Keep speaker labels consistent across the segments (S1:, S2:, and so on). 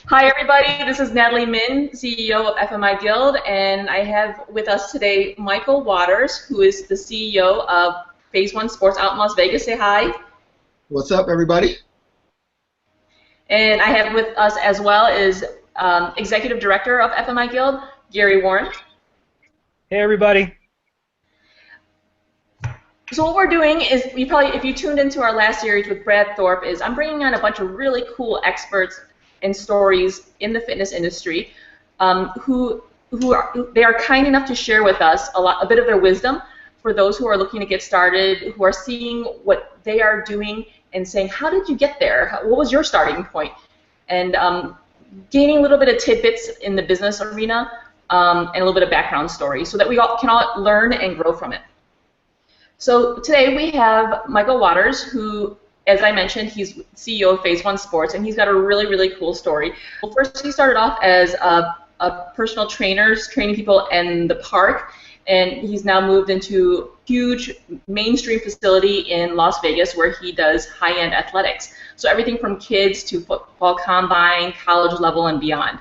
S1: Hi, everybody. This is Natalie Min, CEO of FMI Guild, and I have with us today Michael Waters, who is the CEO of Phase One Sports out in Las Vegas. Say hi.
S2: What's up, everybody?
S1: And I have with us as well is Executive Director of FMI Guild, Gary Warren.
S3: Hey everybody.
S1: So what we're doing is, if you tuned into our last series with Brad Thorpe, is I'm bringing on a bunch of really cool experts and stories in the fitness industry, they are kind enough to share with us a bit of their wisdom for those who are looking to get started, who are seeing what they are doing and saying, how did you get there? What was your starting point? And gaining a little bit of tidbits in the business arena and a little bit of background story so that we all can all learn and grow from it. So today we have Michael Waters, who, as I mentioned, he's CEO of Phase One Sports, and he's got a really, really cool story. Well, first he started off as a personal trainer, training people in the park, and he's now moved into a huge mainstream facility in Las Vegas where he does high-end athletics. So everything from kids to football combine, college level, and beyond.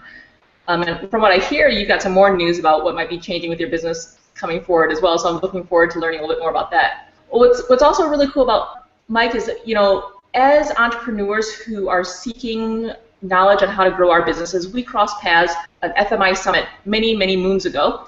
S1: And from what I hear, you've got some more news about what might be changing with your business coming forward as well, so I'm looking forward to learning a little bit more about that. Well, what's also really cool about Mike is that, as entrepreneurs who are seeking knowledge on how to grow our businesses, we crossed paths at FMI Summit many, many moons ago,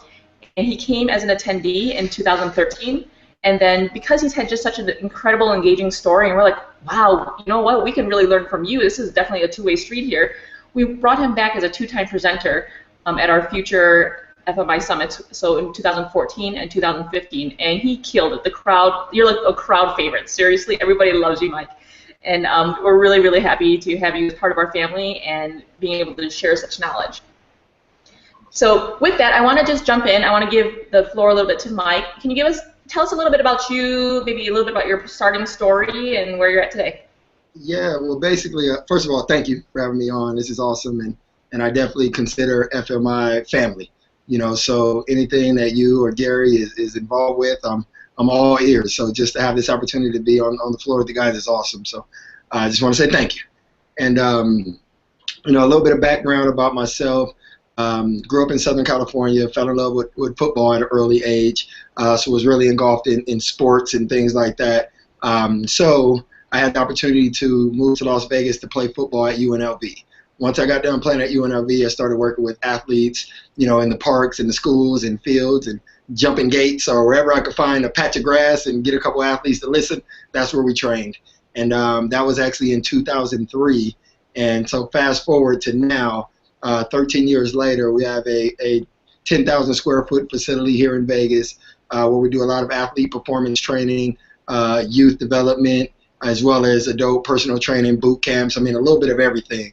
S1: and he came as an attendee in 2013, and then because he's had just such an incredible, engaging story, and we're like, wow, you know what, we can really learn from you. This is definitely a two-way street here. We brought him back as a two-time presenter at our future FMI Summits, so in 2014 and 2015, and he killed it. The crowd, you're like a crowd favorite. Seriously, everybody loves you, Mike. And we're really, really happy to have you as part of our family and being able to share such knowledge. So with that, I want to just jump in. I want to give the floor a little bit to Mike. Can you tell us a little bit about you, maybe a little bit about your starting story and where you're at today?
S2: Yeah, well, basically, first of all, thank you for having me on. This is awesome, and I definitely consider FMI family. So anything that you or Gary is involved with, I'm all ears. So just to have this opportunity to be on the floor with the guys is awesome. So I just want to say thank you. And a little bit of background about myself. Grew up in Southern California, fell in love with football at an early age, so was really engulfed in sports and things like that. So I had the opportunity to move to Las Vegas to play football at UNLV. Once I got done playing at UNLV, I started working with athletes, in the parks and the schools and fields and jumping gates or wherever I could find a patch of grass and get a couple athletes to listen. That's where we trained. And that was actually in 2003. And so fast forward to now, 13 years later, we have a 10,000 square foot facility here in Vegas where we do a lot of athlete performance training, youth development, as well as adult personal training, boot camps. I mean, a little bit of everything.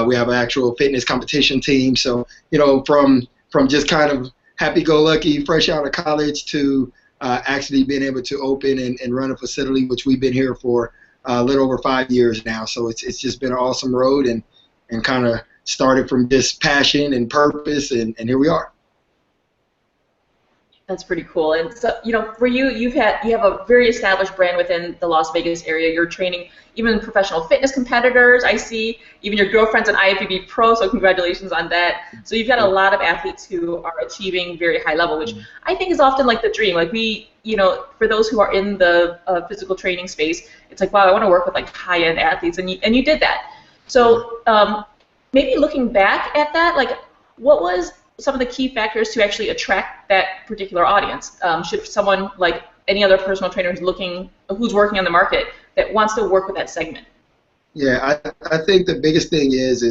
S2: We have an actual fitness competition team. So, from just kind of happy-go-lucky, fresh out of college to actually being able to open and run a facility, which we've been here for a little over 5 years now. So it's just been an awesome road and kind of started from just passion and purpose, and here we are.
S1: That's pretty cool. And so, for you have a very established brand within the Las Vegas area. You're training even professional fitness competitors. I see even your girlfriend's an IFBB pro, so congratulations on that. So you've got a lot of athletes who are achieving very high level, which I think is often like the dream. Like for those who are in the physical training space, it's like, wow, I want to work with like high-end athletes, and you did that. So maybe looking back at that, like what was some of the key factors to actually attract that particular audience? Should someone like any other personal trainer who's working on the market that wants to work with that segment?
S2: Yeah, I think the biggest thing is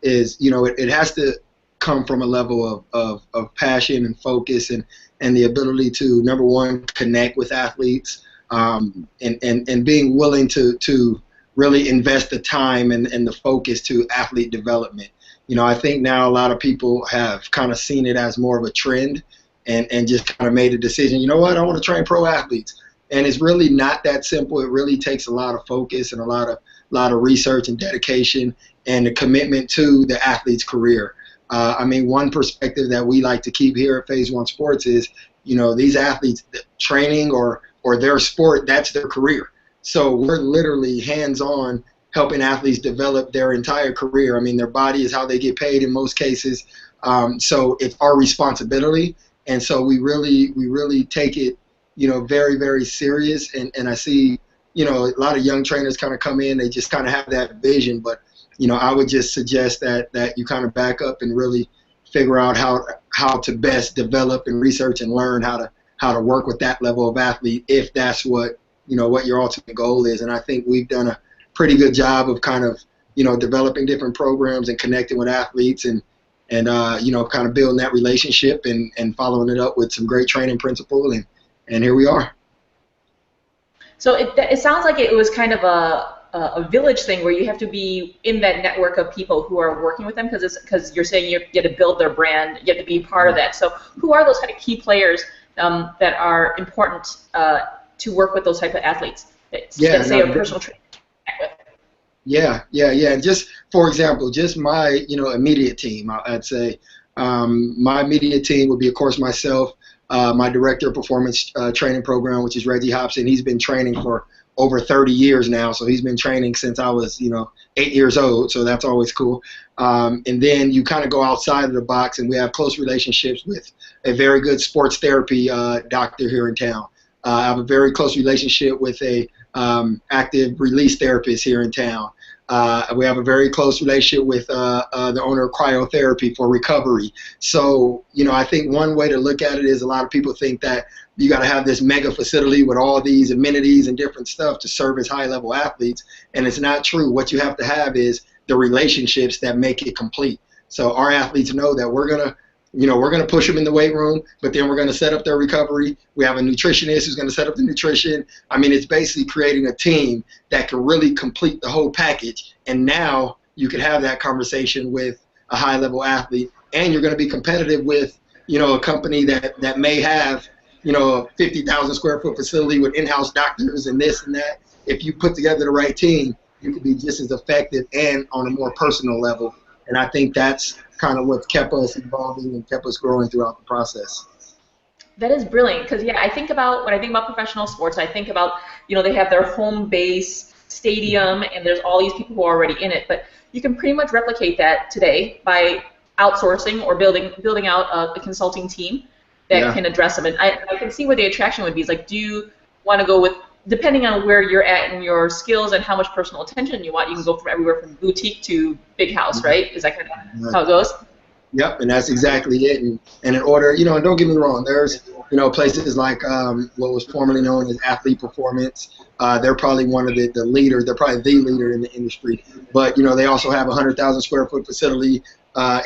S2: it has to come from a level of passion and focus and the ability to, number one, connect with athletes and being willing to really invest the time and the focus to athlete development. I think now a lot of people have kind of seen it as more of a trend and just kind of made a decision, you know what, I want to train pro athletes. And it's really not that simple. It really takes a lot of focus and a lot of research and dedication and a commitment to the athlete's career. One perspective that we like to keep here at Phase One Sports is, these athletes, training or their sport, that's their career. So we're literally hands-on helping athletes develop their entire career. I mean, their body is how they get paid in most cases. So it's our responsibility. And so we really take it, very, very serious. And I see, a lot of young trainers kind of come in, they just kind of have that vision. But, I would just suggest that you kind of back up and really figure out how to best develop and research and learn how to work with that level of athlete if that's what your ultimate goal is. And I think we've done a pretty good job of kind of developing different programs and connecting with athletes and kind of building that relationship and following it up with some great training principle and here we are.
S1: So it sounds like it was kind of a village thing where you have to be in that network of people who are working with them because you're saying you have to build their brand, you have to be part of that. So who are those kind of key players that are important to work with those type of athletes that say a personal trainer with?
S2: Yeah. And just for example, just my immediate team, I'd say my immediate team would be of course myself, my director of performance training program, which is Reggie Hobson. He's been training for over 30 years now, so he's been training since I was 8 years old, so that's always cool. And then you kind of go outside of the box, and we have close relationships with a very good sports therapy doctor here in town. I have a very close relationship with a active release therapist here in town. We have a very close relationship with the owner of cryotherapy for recovery. So, I think one way to look at it is a lot of people think that you got to have this mega facility with all these amenities and different stuff to serve as high-level athletes, and it's not true. What you have to have is the relationships that make it complete. So our athletes know that we're gonna push them in the weight room, but then we're gonna set up their recovery. We have a nutritionist who's gonna set up the nutrition. I mean, it's basically creating a team that can really complete the whole package. And now you can have that conversation with a high-level athlete, and you're gonna be competitive with, a company that may have, a 50,000 square foot facility with in-house doctors and this and that. If you put together the right team, you can be just as effective and on a more personal level. And I think that's kind of what's kept us evolving and kept us growing throughout the process.
S1: That is brilliant because, when I think about professional sports, I think about, they have their home base stadium and there's all these people who are already in it. But you can pretty much replicate that today by outsourcing or building out a consulting team that can address them. And I can see where the attraction would be. It's like, do you want to go with, depending on where you're at in your skills and how much personal attention you want, you can go from everywhere from boutique to big house, right? Is that kind of how it goes?
S2: Yep, and that's exactly it. And in order, and don't get me wrong, there's, places like what was formerly known as Athlete Performance. They're probably one of the leaders. They're probably the leader in the industry. But, they also have a 100,000 square foot facility,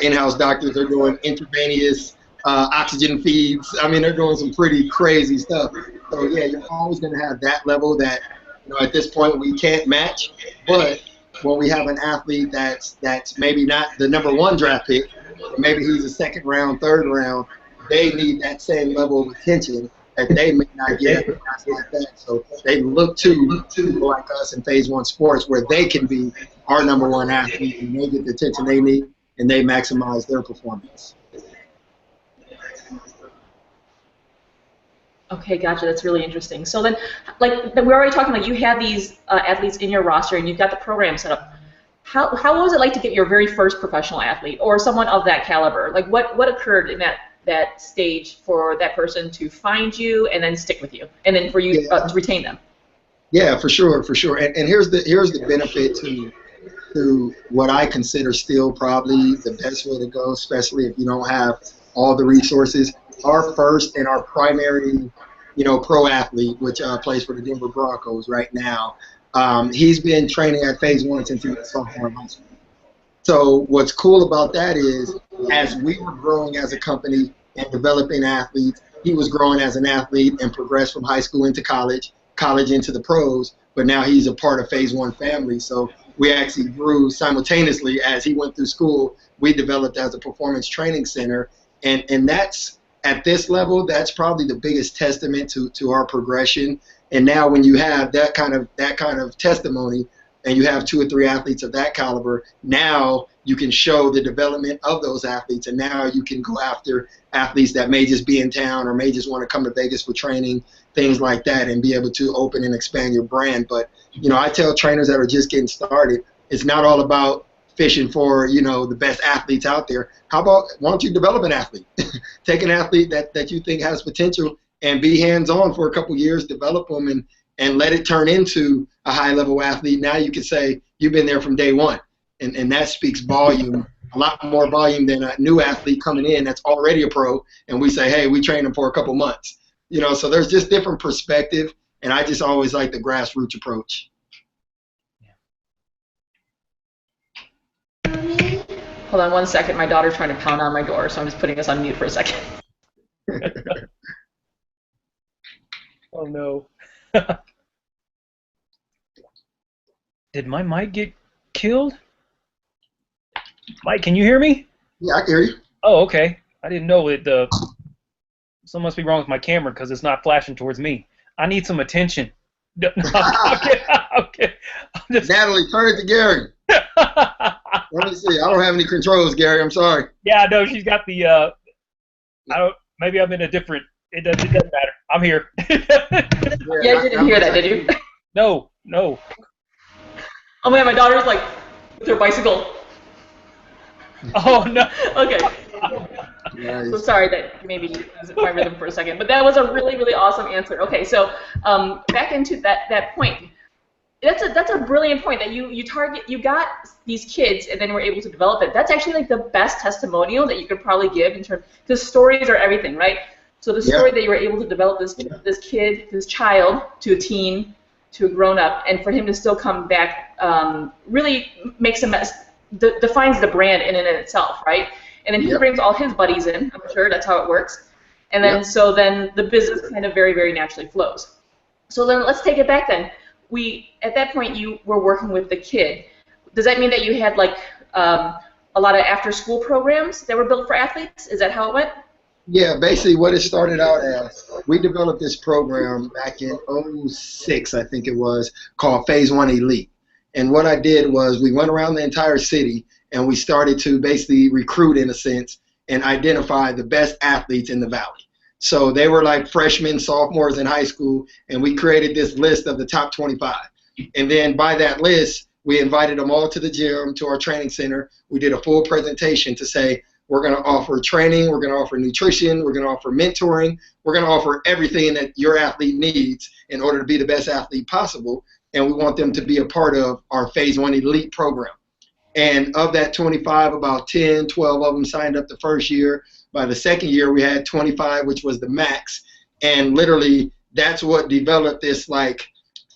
S2: in-house doctors. They're doing intravenous oxygen feeds. I mean, they're doing some pretty crazy stuff. So, yeah, you're always going to have that level that, at this point we can't match. But when we have an athlete that's maybe not the #1 draft pick, maybe he's a second round, third round, they need that same level of attention that they may not get guys like that. So they look to people like us in Phase 1 sports where they can be our #1 athlete and they get the attention they need and they maximize their performance.
S1: Okay, gotcha. That's really interesting. So then, we're already talking, you have these athletes in your roster and you've got the program set up. How was it like to get your very first professional athlete or someone of that caliber? Like, what occurred in that stage for that person to find you and then stick with you, and then for you to retain them?
S2: Yeah, for sure. And here's the benefit to what I consider still probably the best way to go, especially if you don't have all the resources. Our first and our primary, pro athlete, which plays for the Denver Broncos right now, he's been training at Phase 1 since he was sophomore in high school. So what's cool about that is, as we were growing as a company and developing athletes, he was growing as an athlete and progressed from high school into college into the pros, but now he's a part of Phase 1 family. So we actually grew simultaneously as he went through school. We developed as a performance training center, and that's, at this level, that's probably the biggest testament to our progression. And now when you have that kind of testimony, and you have 2 or 3 athletes of that caliber, now you can show the development of those athletes, and now you can go after athletes that may just be in town or may just want to come to Vegas for training, things like that, and be able to open and expand your brand. But, I tell trainers that are just getting started, it's not all about fishing for, the best athletes out there. How about, why don't you develop an athlete? Take an athlete that you think has potential and be hands-on for a couple years, develop them, and let it turn into a high-level athlete. Now you can say you've been there from day one, and that speaks volume, a lot more volume than a new athlete coming in that's already a pro, and we say, hey, we trained them for a couple months. So there's just different perspective, and I just always like the grassroots approach.
S1: Hold on one second. My daughter's trying to pound on my door, so I'm just putting us on mute for a second.
S3: Oh, no. Did my mic get killed? Mike, can you hear me?
S2: Yeah, I can hear you.
S3: Oh, okay. I didn't know it. Something must be wrong with my camera because it's not flashing towards me. I need some attention. No, okay.
S2: Natalie, turn it to Gary. Let me see. I don't have any controls, Gary. I'm sorry.
S3: Yeah, no, she's got the. Maybe I'm in a different. It doesn't matter. I'm here.
S1: Yeah, you didn't hear that, did you?
S3: No.
S1: Oh man, my daughter's like with her bicycle.
S3: Oh no.
S1: Okay.
S2: Nice.
S1: So sorry that maybe was my rhythm for a second, but that was a really, really awesome answer. Okay, so back into that point. That's a brilliant point that you got these kids and then were able to develop it. That's actually like the best testimonial that you could probably give in terms, because stories are everything, right? So the story that you were able to develop this child to a teen, to a grown-up, and for him to still come back really makes him defines the brand in and of itself, right? And then he brings all his buddies in. I'm sure that's how it works. And then so then the business kind of very, very naturally flows. So then let's take it back then. At that point you were working with the kid. Does that mean that you had like a lot of after-school programs that were built for athletes? Is that how it went?
S2: Yeah, basically what it started out as, we developed this program back in '06, I think it was, called Phase 1 Elite. And what I did was we went around the entire city and we started to basically recruit, in a sense, and identify the best athletes in the Valley. So they were like freshmen, sophomores in high school, and we created this list of the top 25. And then by that list, we invited them all to the gym, to our training center. We did a full presentation to say, we're going to offer training, we're going to offer nutrition, we're going to offer mentoring, we're going to offer everything that your athlete needs in order to be the best athlete possible, and we want them to be a part of our Phase 1 Elite program. And of that 25, about 10, 12 of them signed up the first year. By the second year, we had 25, which was the max, and literally that's what developed this like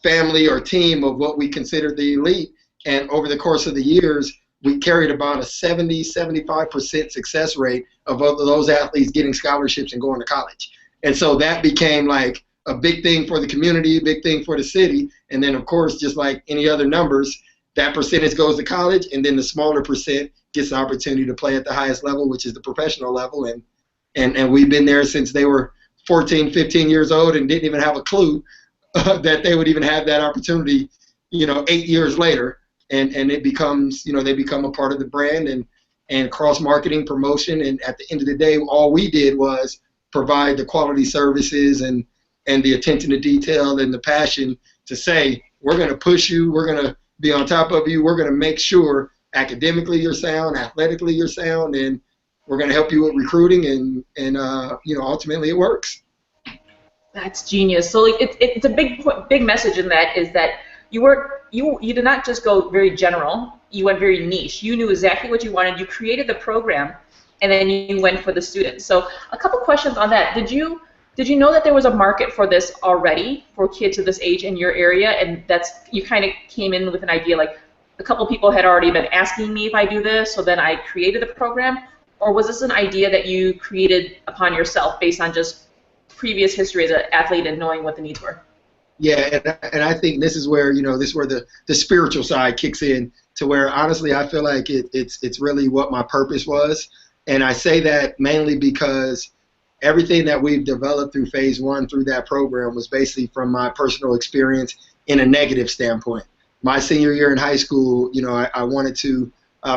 S2: family or team of what we considered the elite. And over the course of the years, we carried about a 70-75% success rate of those athletes getting scholarships and going to college. And so that became like a big thing for the community, a big thing for the city. And then, of course, just like any other numbers, that percentage goes to college, and then the smaller percent gets the opportunity to play at the highest level, which is the professional level. And we've been there since they were 14, 15 years old and didn't even have a clue that they would even have that opportunity, 8 years later. And it becomes, they become a part of the brand and cross-marketing promotion. And at the end of the day, all we did was provide the quality services and the attention to detail and the passion to say, we're going to push you, we're going to be on top of you, we're going to make sure academically you're sound, athletically you're sound, and we're going to help you with recruiting, and ultimately it works.
S1: That's genius. So like, it's a big message in that is that you did not just go very general. You went very niche. You knew exactly what you wanted. You created the program, and then you went for the students. So a couple questions on that. Did you know that there was a market for this already for kids of this age in your area, and you kind of came in with an idea like a couple people had already been asking me if I do this, so then I created the program, or was this an idea that you created upon yourself based on just previous history as an athlete and knowing what the needs were?
S2: Yeah, and I think this is where the spiritual side kicks in, to where honestly I feel like it's really what my purpose was, and I say that mainly because everything that we've developed through Phase 1 through that program was basically from my personal experience in a negative standpoint. my senior year in high school, I wanted to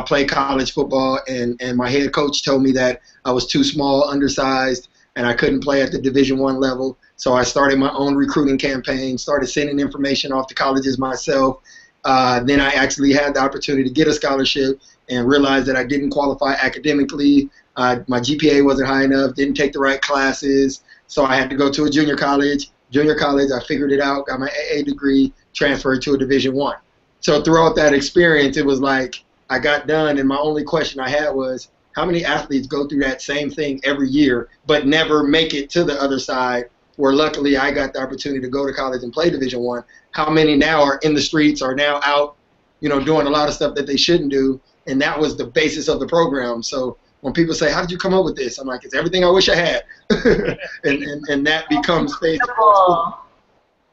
S2: play college football, and my head coach told me that I was too small, undersized, and I couldn't play at the Division I level. So I started my own recruiting campaign, started sending information off to colleges myself. Then I actually had the opportunity to get a scholarship and realized that I didn't qualify academically. My GPA wasn't high enough, didn't take the right classes, so I had to go to a junior college. Junior college, I figured it out, got my AA degree, transferred to a Division I. So throughout that experience, it was like I got done, and my only question I had was, how many athletes go through that same thing every year but never make it to the other side, where luckily I got the opportunity to go to college and play Division I? How many now are in the streets, are now out, doing a lot of stuff that they shouldn't do? And that was the basis of the program. So when people say, how did you come up with this? I'm like, it's everything I wish I had. and that becomes phase.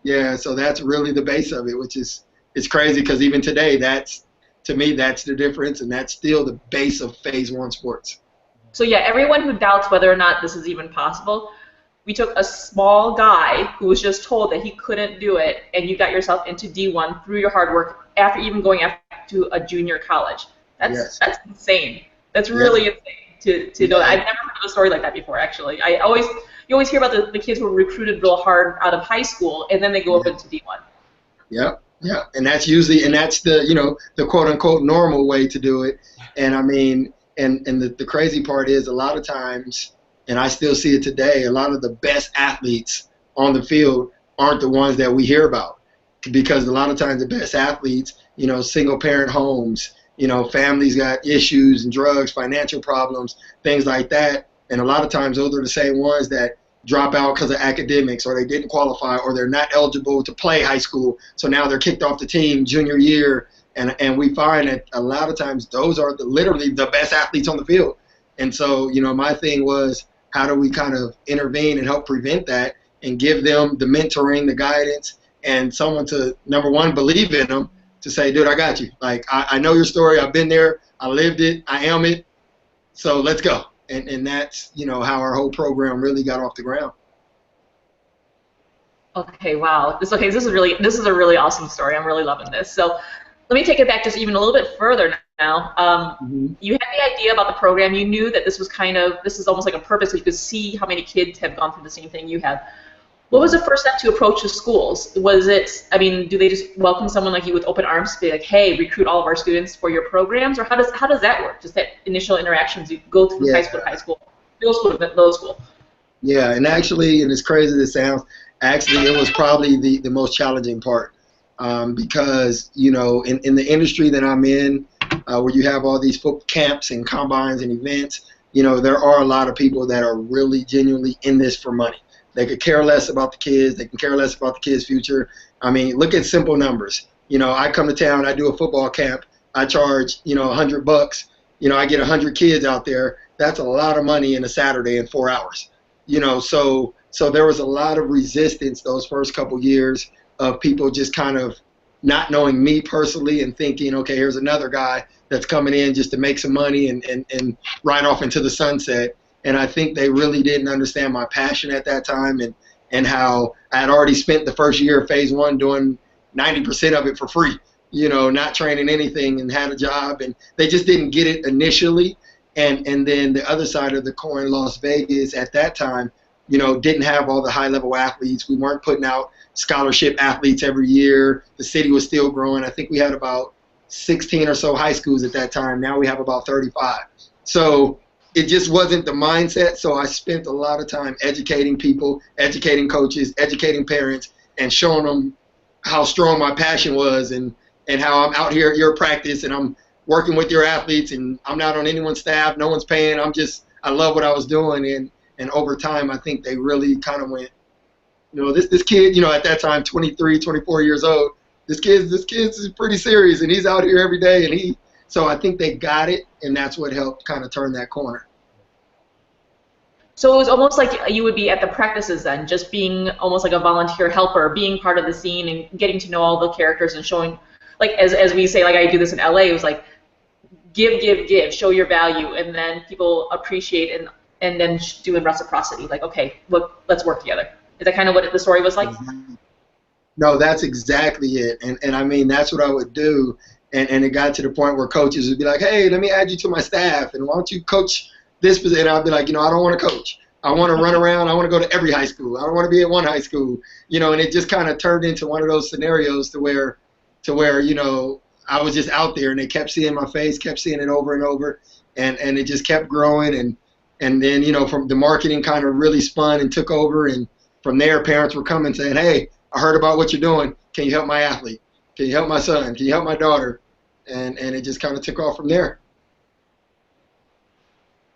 S2: Yeah, so that's really the base of it, which is it's crazy because even today, to me, that's the difference, and that's still the base of Phase 1 sports.
S1: So yeah, everyone who doubts whether or not this is even possible, we took a small guy who was just told that he couldn't do it, and you got yourself into D1 through your hard work after even going to a junior college. That's insane. That's really insane to know that. I've never heard of a story like that before, actually. You always hear about the kids who were recruited real hard out of high school, and then they go up into D1.
S2: Yeah, and that's the the quote unquote normal way to do it. And I mean, and the crazy part is a lot of times, and I still see it today, a lot of the best athletes on the field aren't the ones that we hear about, because a lot of times the best athletes, single parent homes, families got issues and drugs, financial problems, things like that. And a lot of times those are the same ones that drop out because of academics, or they didn't qualify, or they're not eligible to play high school. So now they're kicked off the team junior year. And we find that a lot of times those are literally the best athletes on the field. And so, my thing was, how do we kind of intervene and help prevent that and give them the mentoring, the guidance, and someone to, number one, believe in them, to say, dude, I got you. Like, I know your story. I've been there. I lived it. I am it. So let's go. And that's, how our whole program really got off the ground.
S1: Okay, wow. This is a really awesome story. I'm really loving this. So let me take it back just even a little bit further now. You had the idea about the program. You knew that this is almost like a purpose, so you could see how many kids have gone through the same thing you have. What was the first step to approach the schools? Do they just welcome someone like you with open arms to be like, hey, recruit all of our students for your programs? Or how does that work? Just that initial interactions, you go through high school, middle school to middle school.
S2: Yeah, and actually, and as crazy as it sounds, actually it was probably the most challenging part. Because, in the industry that I'm in, where you have all these camps and combines and events, there are a lot of people that are really genuinely in this for money. They could care less about the kids. They can care less about the kids' future. I mean, look at simple numbers. I come to town, I do a football camp, I charge, $100. I get 100 kids out there. That's a lot of money in a Saturday in 4 hours. So there was a lot of resistance those first couple years of people just kind of not knowing me personally and thinking, okay, here's another guy that's coming in just to make some money and ride off into the sunset. And I think they really didn't understand my passion at that time and how I had already spent the first year of Phase 1 doing 90% of it for free, not training anything, and had a job. And they just didn't get it initially. And then the other side of the coin, Las Vegas at that time, didn't have all the high-level athletes. We weren't putting out scholarship athletes every year. The city was still growing. I think we had about 16 or so high schools at that time. Now we have about 35. So it just wasn't the mindset. So I spent a lot of time educating people, educating coaches, educating parents, and showing them how strong my passion was and how I'm out here at your practice and I'm working with your athletes and I'm not on anyone's staff. No one's paying. I love what I was doing. And over time, I think they really kind of went, this kid, at that time, 23, 24 years old, this kid is pretty serious, and he's out here every day, so I think they got it, and that's what helped kind of turn that corner.
S1: So it was almost like you would be at the practices then, just being almost like a volunteer helper, being part of the scene and getting to know all the characters and showing, like as we say, like I do this in LA, it was like give, show your value, and then people appreciate and then do in reciprocity, like, okay, look, let's work together. Is that kind of what the story was like?
S2: No, that's exactly it. And I mean, that's what I would do. And it got to the point where coaches would be like, hey, let me add you to my staff. And why don't you coach this position? And I'd be like, I don't want to coach. I want to run around. I want to go to every high school. I don't want to be at one high school. And it just kind of turned into one of those scenarios to where, I was just out there and they kept seeing my face, kept seeing it over and over. And it just kept growing. And then, from the marketing kind of really spun and took over. And from there, parents were coming saying, hey, I heard about what you're doing. Can you help my athlete? Can you help my son? Can you help my daughter? And it just kind of took off from there.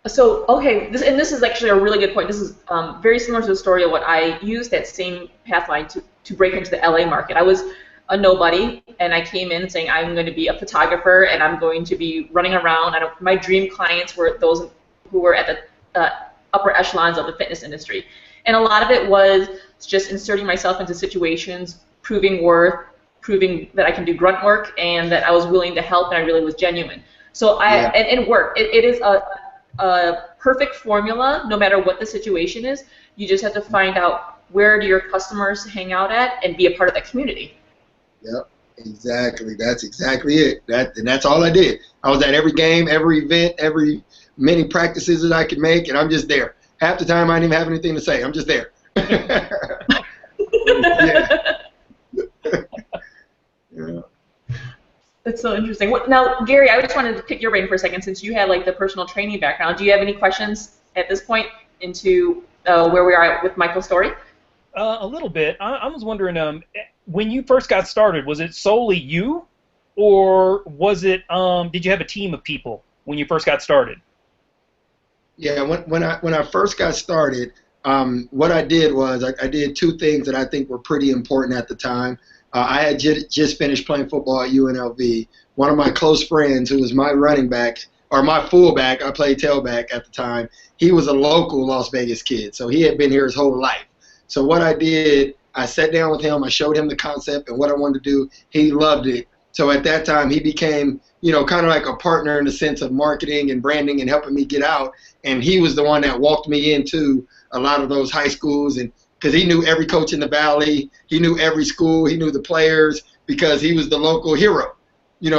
S1: So, okay, this is actually a really good point. This is very similar to the story of what I used that same pathline to break into the LA market. I was a nobody, and I came in saying I'm going to be a photographer, and I'm going to be running around. My dream clients were those who were at the upper echelons of the fitness industry. And a lot of it was just inserting myself into situations, proving worth, proving that I can do grunt work, and that I was willing to help, and I really was genuine. So and it worked. It is a perfect formula, no matter what the situation is. You just have to find out where do your customers hang out at and be a part of that community.
S2: Yep, exactly. That's exactly it. And that's all I did. I was at every game, every event, every many practices that I could make, and I'm just there. Half the time I didn't even have anything to say. I'm just there. Yeah.
S1: That's so interesting. Now, Gary, I just wanted to pick your brain for a second, since you have like the personal training background. Do you have any questions at this point into where we are at with Michael's story?
S3: A little bit. I was wondering, when you first got started, was it solely you, or was it? Did you have a team of people when you first got started?
S2: Yeah, when I first got started, what I did was I did two things that I think were pretty important at the time. I had just finished playing football at UNLV. One of my close friends, who was my running back, or my fullback, I played tailback at the time, he was a local Las Vegas kid, so he had been here his whole life. So what I did, I sat down with him, I showed him the concept and what I wanted to do. He loved it. So at that time, he became, kind of like a partner in the sense of marketing and branding and helping me get out. And he was the one that walked me into a lot of those high schools, and because he knew every coach in the Valley, he knew every school, he knew the players, because he was the local hero.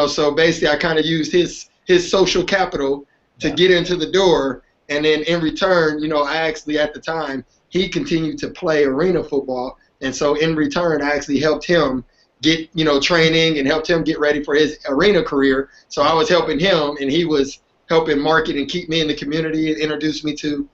S2: So basically I kind of used his social capital to get into the door, and then in return, I actually at the time, he continued to play arena football, and so in return I actually helped him get, training and helped him get ready for his arena career. So I was helping him, and he was helping market and keep me in the community and introduce me to,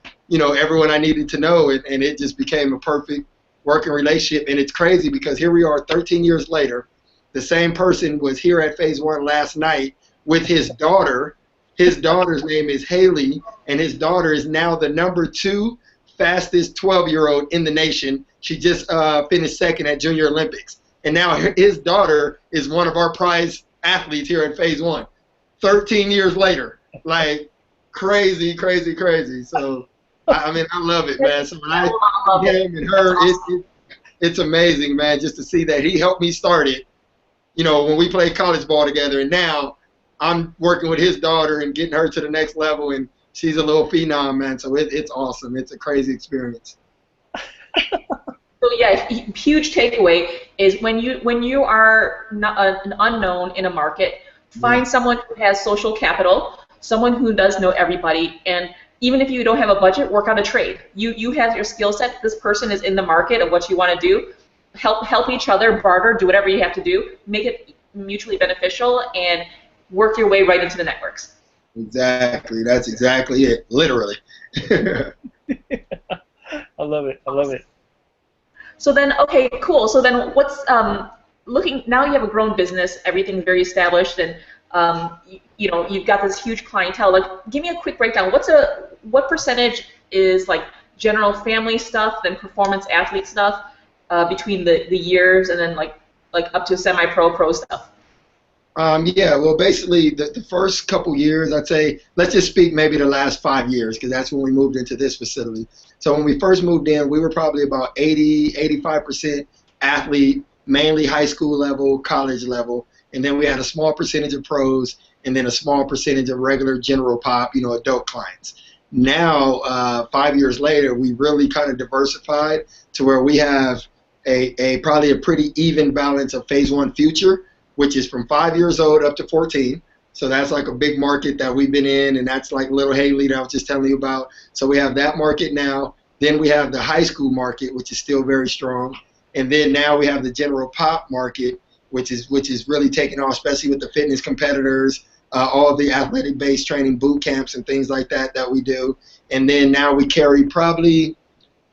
S2: everyone I needed to know, and it just became a perfect working relationship. And it's crazy because here we are 13 years later. The same person was here at Phase 1 last night with his daughter. His daughter's name is Haley, and his daughter is now the #2 fastest 12-year-old in the nation. She just finished second at Junior Olympics. And now his daughter is one of our prize athletes here at Phase 1. 13 years later. Like, crazy, crazy, crazy. So, I mean, I love it, man. So when I see him and her, it's amazing, man, just to see that he helped me start it, when we played college ball together. And now I'm working with his daughter and getting her to the next level, and she's a little phenom, man. So it's awesome. It's a crazy experience.
S1: So yeah, huge takeaway is when you are not an unknown in a market, find someone who has social capital, someone who does know everybody, and even if you don't have a budget, work on a trade. You have your skill set. This person is in the market of what you want to do. Help each other, barter, do whatever you have to do. Make it mutually beneficial, and work your way right into the networks.
S2: Exactly. That's exactly it. Literally.
S3: I love it. I love it.
S1: So then, okay, cool. So then, what's looking now? You have a grown business. Everything's very established, and you've got this huge clientele. Like, give me a quick breakdown. What percentage is like general family stuff, then performance athlete stuff between the years, and then like up to semi-pro stuff?
S2: Yeah, well, basically, the first couple years, I'd say, let's just speak maybe the last 5 years, because that's when we moved into this facility. So when we first moved in, we were probably about 85% athlete, mainly high school level, college level, and then we had a small percentage of pros, and then a small percentage of regular general pop, adult clients. Now, 5 years later, we really kind of diversified to where we have probably a pretty even balance of phase one future, which is from 5 years old up to 14. So that's like a big market that we've been in, and that's like Little Haley that I was just telling you about. So we have that market now. Then we have the high school market, which is still very strong. And then now we have the general pop market, which is really taking off, especially with the fitness competitors, all the athletic-based training boot camps and things like that we do. And then now we carry probably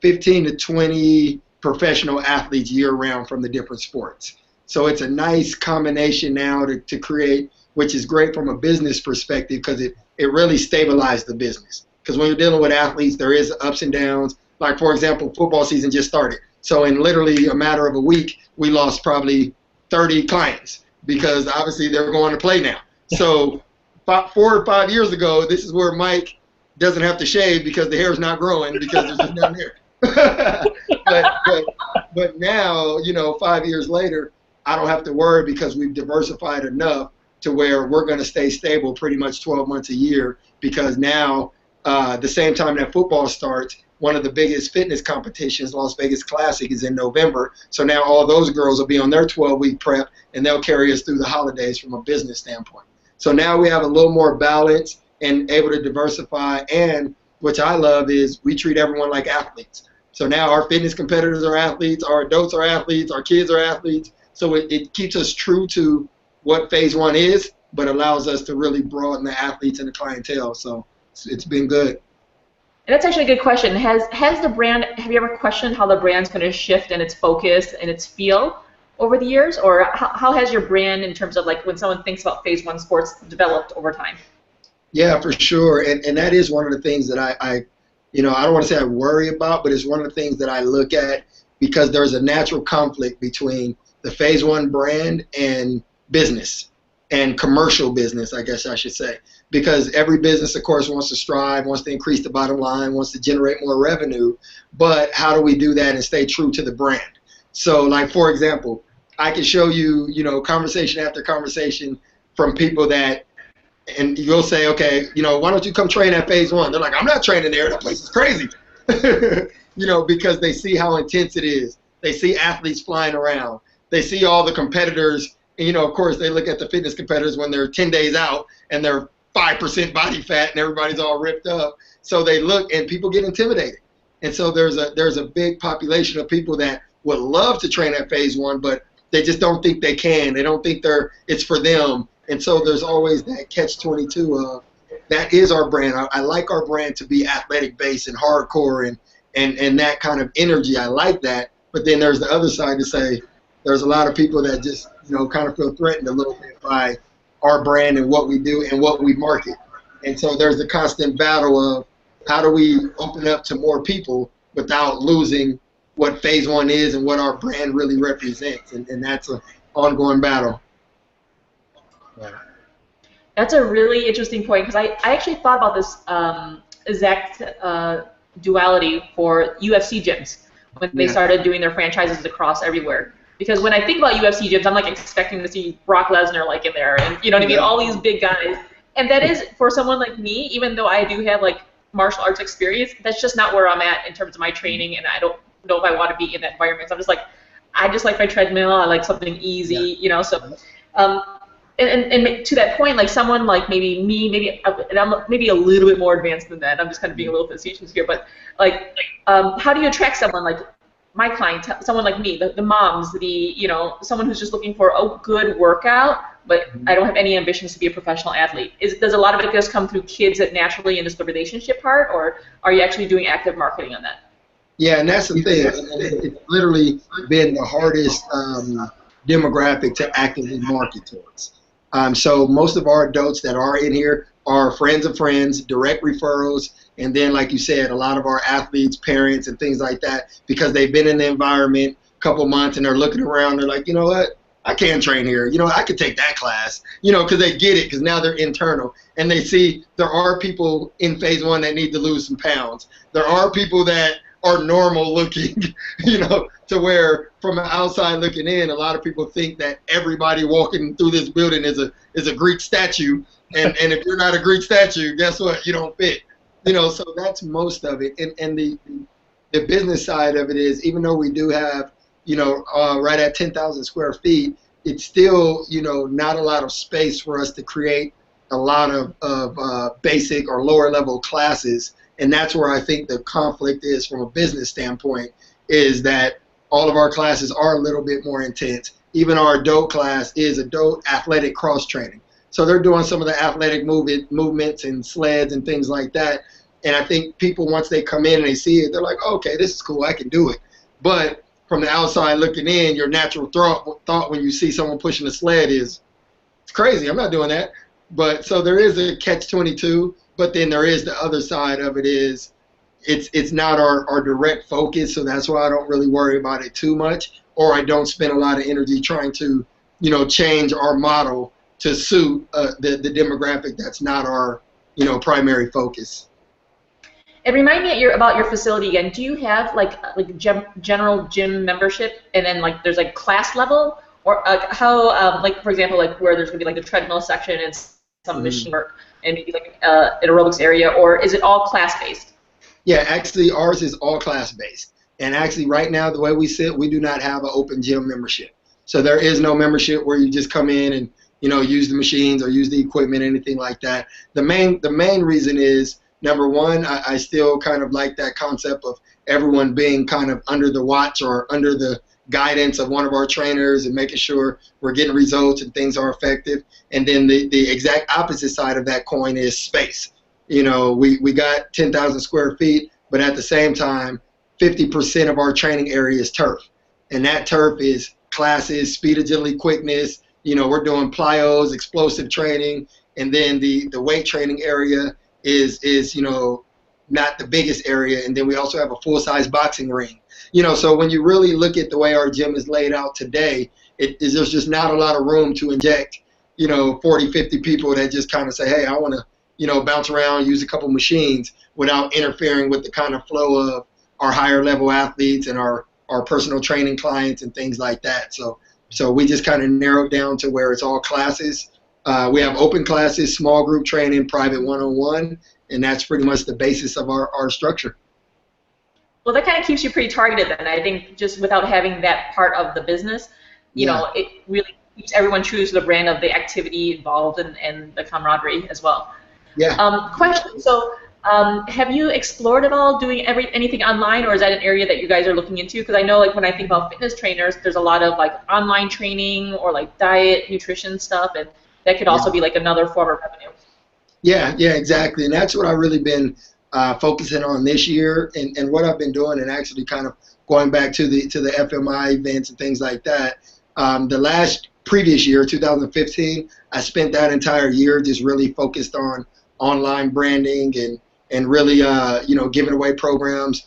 S2: 15 to 20 professional athletes year-round from the different sports. So it's a nice combination now to create, which is great from a business perspective because it really stabilized the business. Because when you're dealing with athletes, there is ups and downs. Like, for example, football season just started. So in literally a matter of a week, we lost probably 30 clients because obviously they're going to play now. So 4 or 5 years ago, this is where Mike doesn't have to shave because the hair is not growing because there's just nothing there. but now, 5 years later, I don't have to worry because we've diversified enough to where we're going to stay stable pretty much 12 months a year because now, the same time that football starts, one of the biggest fitness competitions, Las Vegas Classic, is in November. So now all those girls will be on their 12-week prep, and they'll carry us through the holidays from a business standpoint. So now we have a little more balance and able to diversify, and which I love is we treat everyone like athletes. So now our fitness competitors are athletes, our adults are athletes, our kids are athletes. So it keeps us true to what phase one is, but allows us to really broaden the athletes and the clientele. So it's been good.
S1: And that's actually a good question. Has the brand, have you ever questioned how the brand's going to shift in its focus and its feel over the years? Or how has your brand, in terms of like when someone thinks about phase one sports, developed over time?
S2: Yeah, for sure. And that is one of the things that I don't want to say I worry about, but it's one of the things that I look at because there's a natural conflict between the phase one brand and business and commercial business, I guess I should say. Because every business, of course, wants to strive, wants to increase the bottom line, wants to generate more revenue. But how do we do that and stay true to the brand? So, like, for example, I can show you, conversation after conversation from people that, and you'll say, okay, why don't you come train at phase one? They're like, I'm not training there. That place is crazy. Because they see how intense it is. They see athletes flying around. They see all the competitors. And, of course, they look at the fitness competitors when they're 10 days out and they're 5% body fat and everybody's all ripped up. So they look and people get intimidated. And so there's a big population of people that would love to train at phase one, but they just don't think they can. They don't think it's for them. And so there's always that catch-22 of that is our brand. I like our brand to be athletic based and hardcore and that kind of energy. I like that. But then there's the other side to say there's a lot of people that just, kind of feel threatened a little bit by our brand and what we do and what we market. And so there's the constant battle of how do we open up to more people without losing what phase one is and what our brand really represents. And that's an ongoing battle.
S1: That's a really interesting point because I actually thought about this exact duality for UFC gyms when they started doing their franchises across everywhere. Because when I think about UFC gyms, I'm like expecting to see Brock Lesnar like in there, and you know what I mean, all these big guys. And that is, for someone like me, even though I do have like martial arts experience, that's just not where I'm at in terms of my training, and I don't know if I want to be in that environment. So I'm just like, I just like my treadmill. I like something easy, So, and to that point, like someone like maybe me, and I'm maybe a little bit more advanced than that. I'm just kind of being a little facetious here, but like, how do you attract someone like my client, someone like me, the moms, someone who's just looking for a good workout, but I don't have any ambitions to be a professional athlete? Does a lot of it just come through kids that naturally, and just the relationship part, or are you actually doing active marketing on that?
S2: Yeah, and that's the thing. It's literally been the hardest demographic to actively market towards. So most of our adults that are in here are friends of friends, direct referrals, and then, like you said, a lot of our athletes, parents, and things like that, because they've been in the environment a couple months and they're looking around, they're like, you know what, I can train here. I could take that class, because they get it, because now they're internal. And they see there are people in phase one that need to lose some pounds. There are people that are normal looking, to where from the outside looking in, a lot of people think that everybody walking through this building is a Greek statue. And if you're not a Greek statue, guess what? You don't fit. So that's most of it. And the business side of it is, even though we do have right at 10,000 square feet, it's still, not a lot of space for us to create a lot of basic or lower level classes. And that's where I think the conflict is from a business standpoint, is that all of our classes are a little bit more intense. Even our adult class is adult athletic cross training. So they're doing some of the athletic movements and sleds and things like that. And I think people, once they come in and they see it, they're like, oh, okay, this is cool, I can do it. But from the outside looking in, your natural thought when you see someone pushing a sled is, it's crazy, I'm not doing that. But so there is a catch-22, but then there is the other side of it is it's not our direct focus, so that's why I don't really worry about it too much, or I don't spend a lot of energy trying to, change our model to suit the demographic that's not our, primary focus.
S1: And remind me about your facility again. Do you have like general gym membership, and then like there's like class level, or how like for example like where there's gonna be like the treadmill section and some machine work and maybe like an aerobics area, or is it all class based?
S2: Yeah, actually ours is all class based, and actually right now the way we sit, we do not have an open gym membership. So there is no membership where you just come in and use the machines or use the equipment, anything like that. The main reason is, number one, I still kind of like that concept of everyone being kind of under the watch or under the guidance of one of our trainers and making sure we're getting results and things are effective. And then the exact opposite side of that coin is space. We got 10,000 square feet, but at the same time, 50% of our training area is turf. And that turf is classes, speed, agility, quickness. We're doing plyos, explosive training, and then the weight training area is not the biggest area, and then we also have a full-size boxing ring. So when you really look at the way our gym is laid out today, there's just not a lot of room to inject 40, 50 people that just kind of say, hey, I want to bounce around, use a couple machines without interfering with the kind of flow of our higher level athletes and our personal training clients and things like that. So we just kind of narrowed down to where it's all classes. We have open classes, small group training, private one-on-one, and that's pretty much the basis of our structure.
S1: Well, that kind of keeps you pretty targeted then. I think just without having that part of the business, it really keeps everyone true to the brand of the activity involved and the camaraderie as well.
S2: Yeah.
S1: Question, so have you explored at all doing anything online, or is that an area that you guys are looking into? Because I know like when I think about fitness trainers, there's a lot of like online training or like diet, nutrition stuff, and that could also be like another form of revenue. Yeah,
S2: exactly. And that's what I've really been focusing on this year, and what I've been doing, and actually kind of going back to the FMI events and things like that. The previous year, 2015, I spent that entire year just really focused on online branding and really giving away programs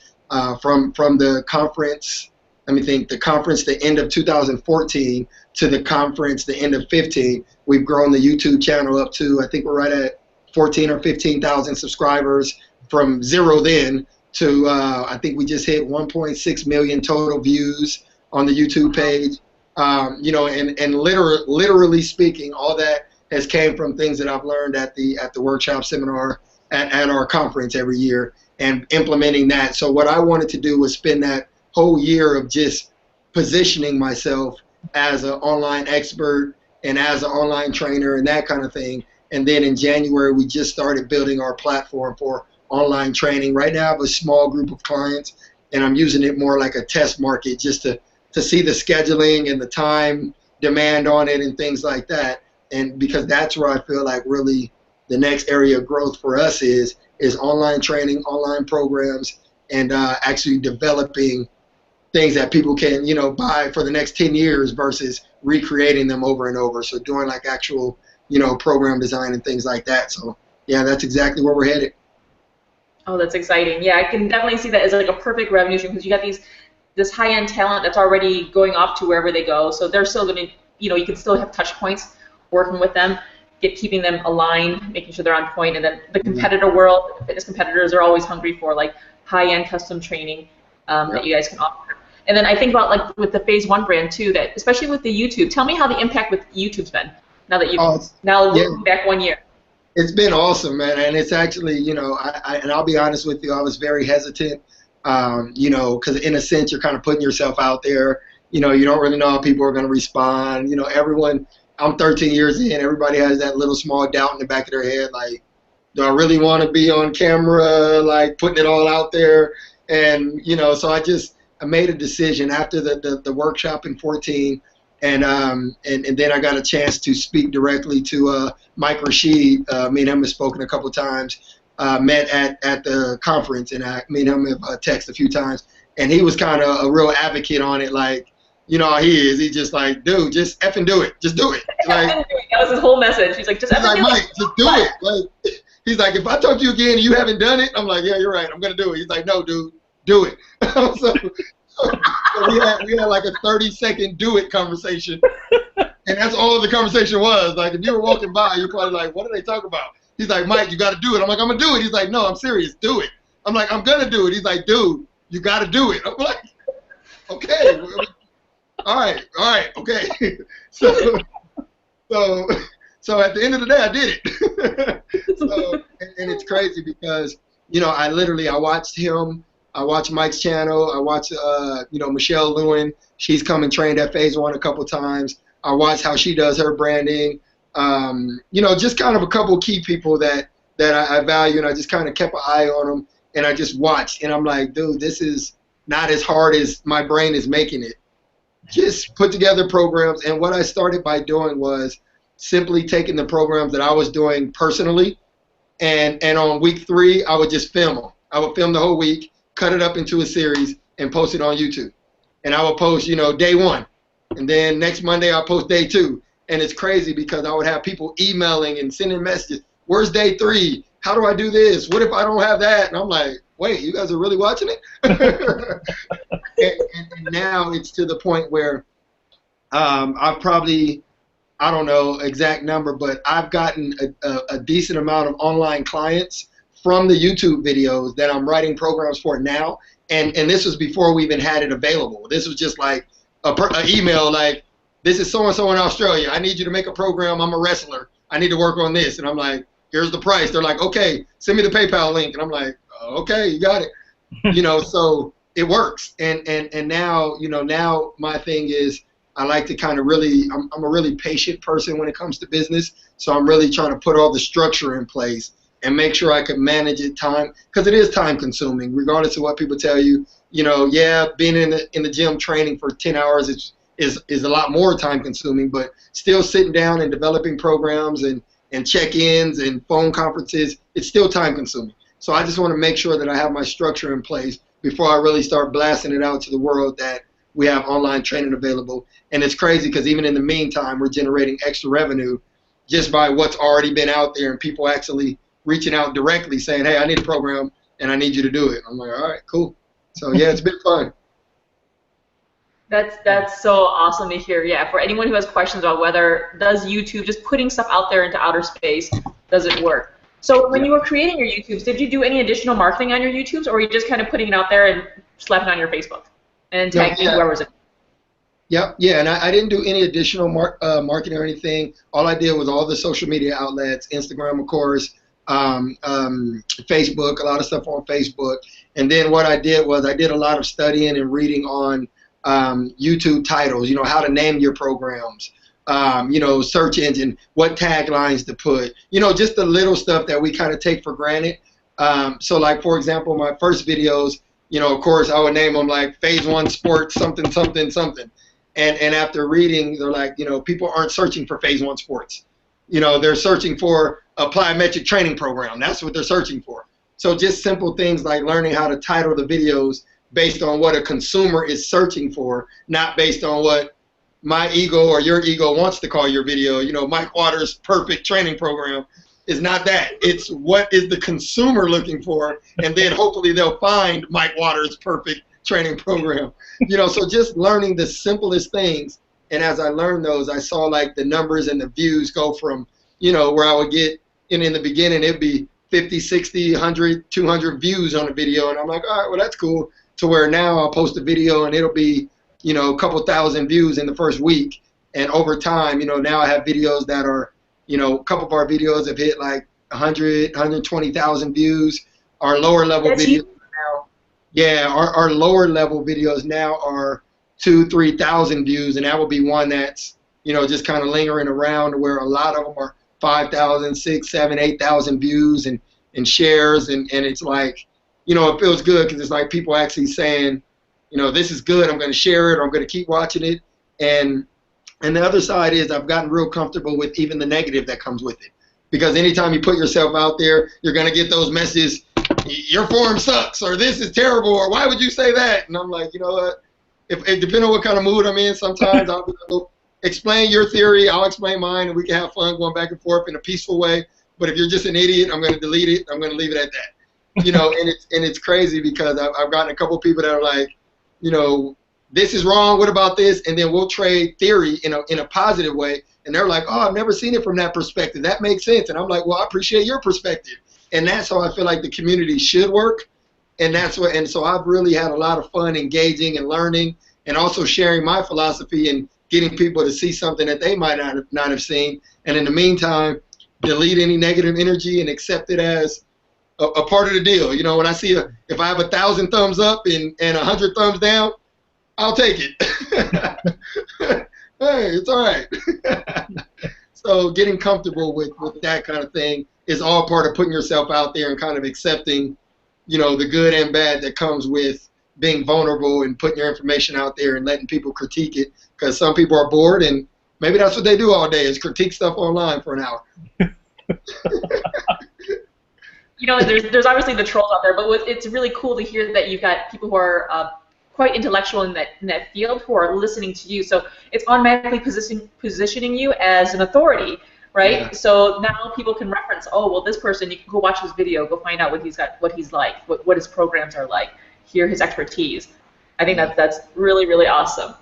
S2: from the conference. Let me think. The conference, the end of 2014 to the conference, the end of 15. We've grown the YouTube channel up to, I think we're right at 14 or 15,000 subscribers from zero then to, I think we just hit 1.6 million total views on the YouTube page. And literally speaking, all that has came from things that I've learned at the workshop seminar at our conference every year and implementing that. So what I wanted to do was spend that whole year of just positioning myself as an online expert and as an online trainer and that kind of thing. And then in January, we just started building our platform for online training. Right now, I have a small group of clients, and I'm using it more like a test market just to see the scheduling and the time demand on it and things like that. And because that's where I feel like really the next area of growth for us is online training, online programs, and actually developing things that people can, buy for the next 10 years versus recreating them over and over. So doing like actual, program design and things like that. So yeah, that's exactly where we're headed.
S1: Oh, that's exciting. Yeah, I can definitely see that as like a perfect revenue stream because you got this high-end talent that's already going off to wherever they go. So they're still going to, you can still have touch points working with them, keeping them aligned, making sure they're on point. And then the competitor world, fitness competitors are always hungry for like high-end custom training that you guys can offer. And then I think about like with the Phase 1 brand too, that especially with the YouTube, tell me how the impact with YouTube's been now that you've looking back 1 year.
S2: It's been awesome, man, and it's actually, and I'll be honest with you, I was very hesitant, because in a sense you're kind of putting yourself out there, you know, you don't really know how people are going to respond. You know, everyone, I'm 13 years in, everybody has that little small doubt in the back of their head, like, do I really want to be on camera, like putting it all out there? And, you know, so I made a decision after the workshop in 14, and then I got a chance to speak directly to Mike Rashid. Me and him have spoken a couple of times, met at the conference, and me and him have texted a few times. And he was kind of a real advocate on it, like, you know how he is. He's just like, dude, just effing do it. Just do it. Like,
S1: that was his whole message. He's like, just effing do it.
S2: Mike, just do it. Like, he's like, if I talk to you again and you haven't done it, I'm like, yeah, you're right. I'm going to do it. He's like, no, dude, do it. so we had like a 30-second do it conversation. And that's all the conversation was. Like, if you were walking by, you're probably like, what are they talking about? He's like, Mike, you got to do it. I'm like, I'm going to do it. He's like, no, I'm serious. Do it. I'm like, I'm going to do it. He's like, dude, you got to do it. I'm like, okay. All right, okay. So at the end of the day, I did it. And it's crazy because, you know, I watched him. I watched Mike's channel. I watched, you know, Michelle Lewin. She's come and trained at Phase One a couple times. I watched how she does her branding. You know, just kind of a couple key people that I value, and I just kind of kept an eye on them, and I just watched. And I'm like, dude, this is not as hard as my brain is making it. Just put together programs, and what I started by doing was simply taking the programs that I was doing personally, and on week 3, I would just film them. I would film the whole week, cut it up into a series, and post it on YouTube. And I would post, you know, day 1, and then next Monday I'll post day 2. And it's crazy because I would have people emailing and sending messages. Where's day 3? How do I do this? What if I don't have that? And I'm like, wait, you guys are really watching it? and now it's to the point where I've probably, I don't know exact number, but I've gotten a decent amount of online clients from the YouTube videos that I'm writing programs for now. And this was before we even had it available. This was just like an email like, this is so-and-so in Australia. I need you to make a program. I'm a wrestler. I need to work on this. And I'm like, here's the price. They're like, okay, send me the PayPal link. And I'm like, okay, you got it. You know, so it works. And now, you know, now my thing is I like to kind of really, I'm a really patient person when it comes to business. So I'm really trying to put all the structure in place and make sure I can manage it time, because it is time consuming, regardless of what people tell you. You know, yeah, being in the gym training for 10 hours is a lot more time consuming, but still sitting down and developing programs and check-ins and phone conferences, it's still time consuming. So I just want to make sure that I have my structure in place before I really start blasting it out to the world that we have online training available. And it's crazy because even in the meantime, we're generating extra revenue just by what's already been out there and people actually reaching out directly saying, hey, I need a program and I need you to do it. I'm like, all right, cool. So yeah, it's been fun.
S1: That's so awesome to hear. Yeah, for anyone who has questions about whether does YouTube, just putting stuff out there into outer space, does it work? So when you were creating your YouTubes, did you do any additional marketing on your YouTubes, or were you just kind of putting it out there and slapping it on your Facebook and tagging whoever's in?
S2: Yeah, and I didn't do any additional marketing or anything. All I did was all the social media outlets, Instagram, of course, Facebook, a lot of stuff on Facebook. And then what I did was I did a lot of studying and reading on YouTube titles, you know, how to name your programs, you know, search engine, what taglines to put, you know, just the little stuff that we kind of take for granted. So like, for example, my first videos, you know, of course, I would name them like Phase 1 Sports, something, something, something. And after reading, they're like, you know, people aren't searching for Phase 1 Sports. You know, they're searching for a plyometric training program. That's what they're searching for. So just simple things like learning how to title the videos based on what a consumer is searching for, not based on what my ego or your ego wants to call your video. You know, Mike Waters' perfect training program is not that. It's what is the consumer looking for, and then hopefully they'll find Mike Waters' perfect training program. You know, so just learning the simplest things. And as I learned those, I saw like the numbers and the views go from, you know, where I would get in the beginning, it'd be 50, 60, 100, 200 views on a video. And I'm like, all right, well, that's cool. To where now I'll post a video and it'll be, you know, a couple thousand views in the first week. And over time, you know, now I have videos that are, you know, a couple of our videos have hit like 100, 120,000 views. Our lower level videos now, yeah, our lower level videos now are 2,000, 3,000 views, and that will be one that's, you know, just kind of lingering around, where a lot of them are 5,000, 6, 7, 8,000 views and shares, and it's like, you know, it feels good because it's like people actually saying, you know, this is good, I'm going to share it, or I'm going to keep watching it. And the other side is I've gotten real comfortable with even the negative that comes with it. Because anytime you put yourself out there, you're going to get those messages, your form sucks, or this is terrible, or why would you say that? And I'm like, you know what, if depending on what kind of mood I'm in, sometimes I'll explain your theory, I'll explain mine, and we can have fun going back and forth in a peaceful way. But if you're just an idiot, I'm going to delete it, I'm going to leave it at that. You know, and it's crazy because I've gotten a couple people that are like, you know, this is wrong, what about this? And then we'll trade theory in a positive way. And they're like, oh, I've never seen it from that perspective. That makes sense. And I'm like, well, I appreciate your perspective. And that's how I feel like the community should work. And so I've really had a lot of fun engaging and learning, and also sharing my philosophy and getting people to see something that they might not have seen. And in the meantime, delete any negative energy and accept it as a part of the deal. You know, when I see if I have 1,000 thumbs up and 100 thumbs down, I'll take it. Hey, it's all right. So getting comfortable with that kind of thing is all part of putting yourself out there and kind of accepting, you know, the good and bad that comes with being vulnerable and putting your information out there and letting people critique it, because some people are bored and maybe that's what they do all day is critique stuff online for an hour.
S1: You know, there's obviously the trolls out there, but it's really cool to hear that you've got people who are quite intellectual in that field who are listening to you. So it's automatically positioning you as an authority, right? Yeah. So now people can reference, oh, well, this person, you can go watch his video, go find out what he's like, what his programs are like, hear his expertise. I think that's really, really awesome.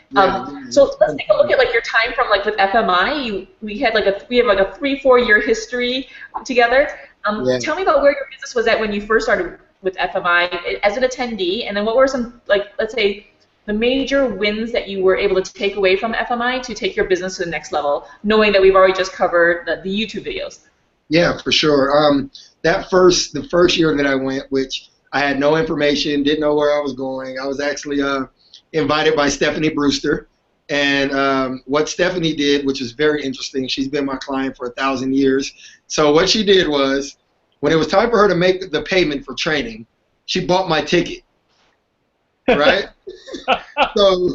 S1: Yeah, so let's take a look at like your time from like with FMI. We have like a 3-4 year history together. Tell me about where your business was at when you first started with FMI as an attendee, and then what were some, like, let's say, the major wins that you were able to take away from FMI to take your business to the next level, knowing that we've already just covered the YouTube videos? Yeah,
S2: for sure. The first year that I went, which I had no information, didn't know where I was going, I was actually invited by Stephanie Brewster. And what Stephanie did, which is very interesting, she's been my client for 1,000 years. So what she did was, when it was time for her to make the payment for training, she bought my ticket, right? So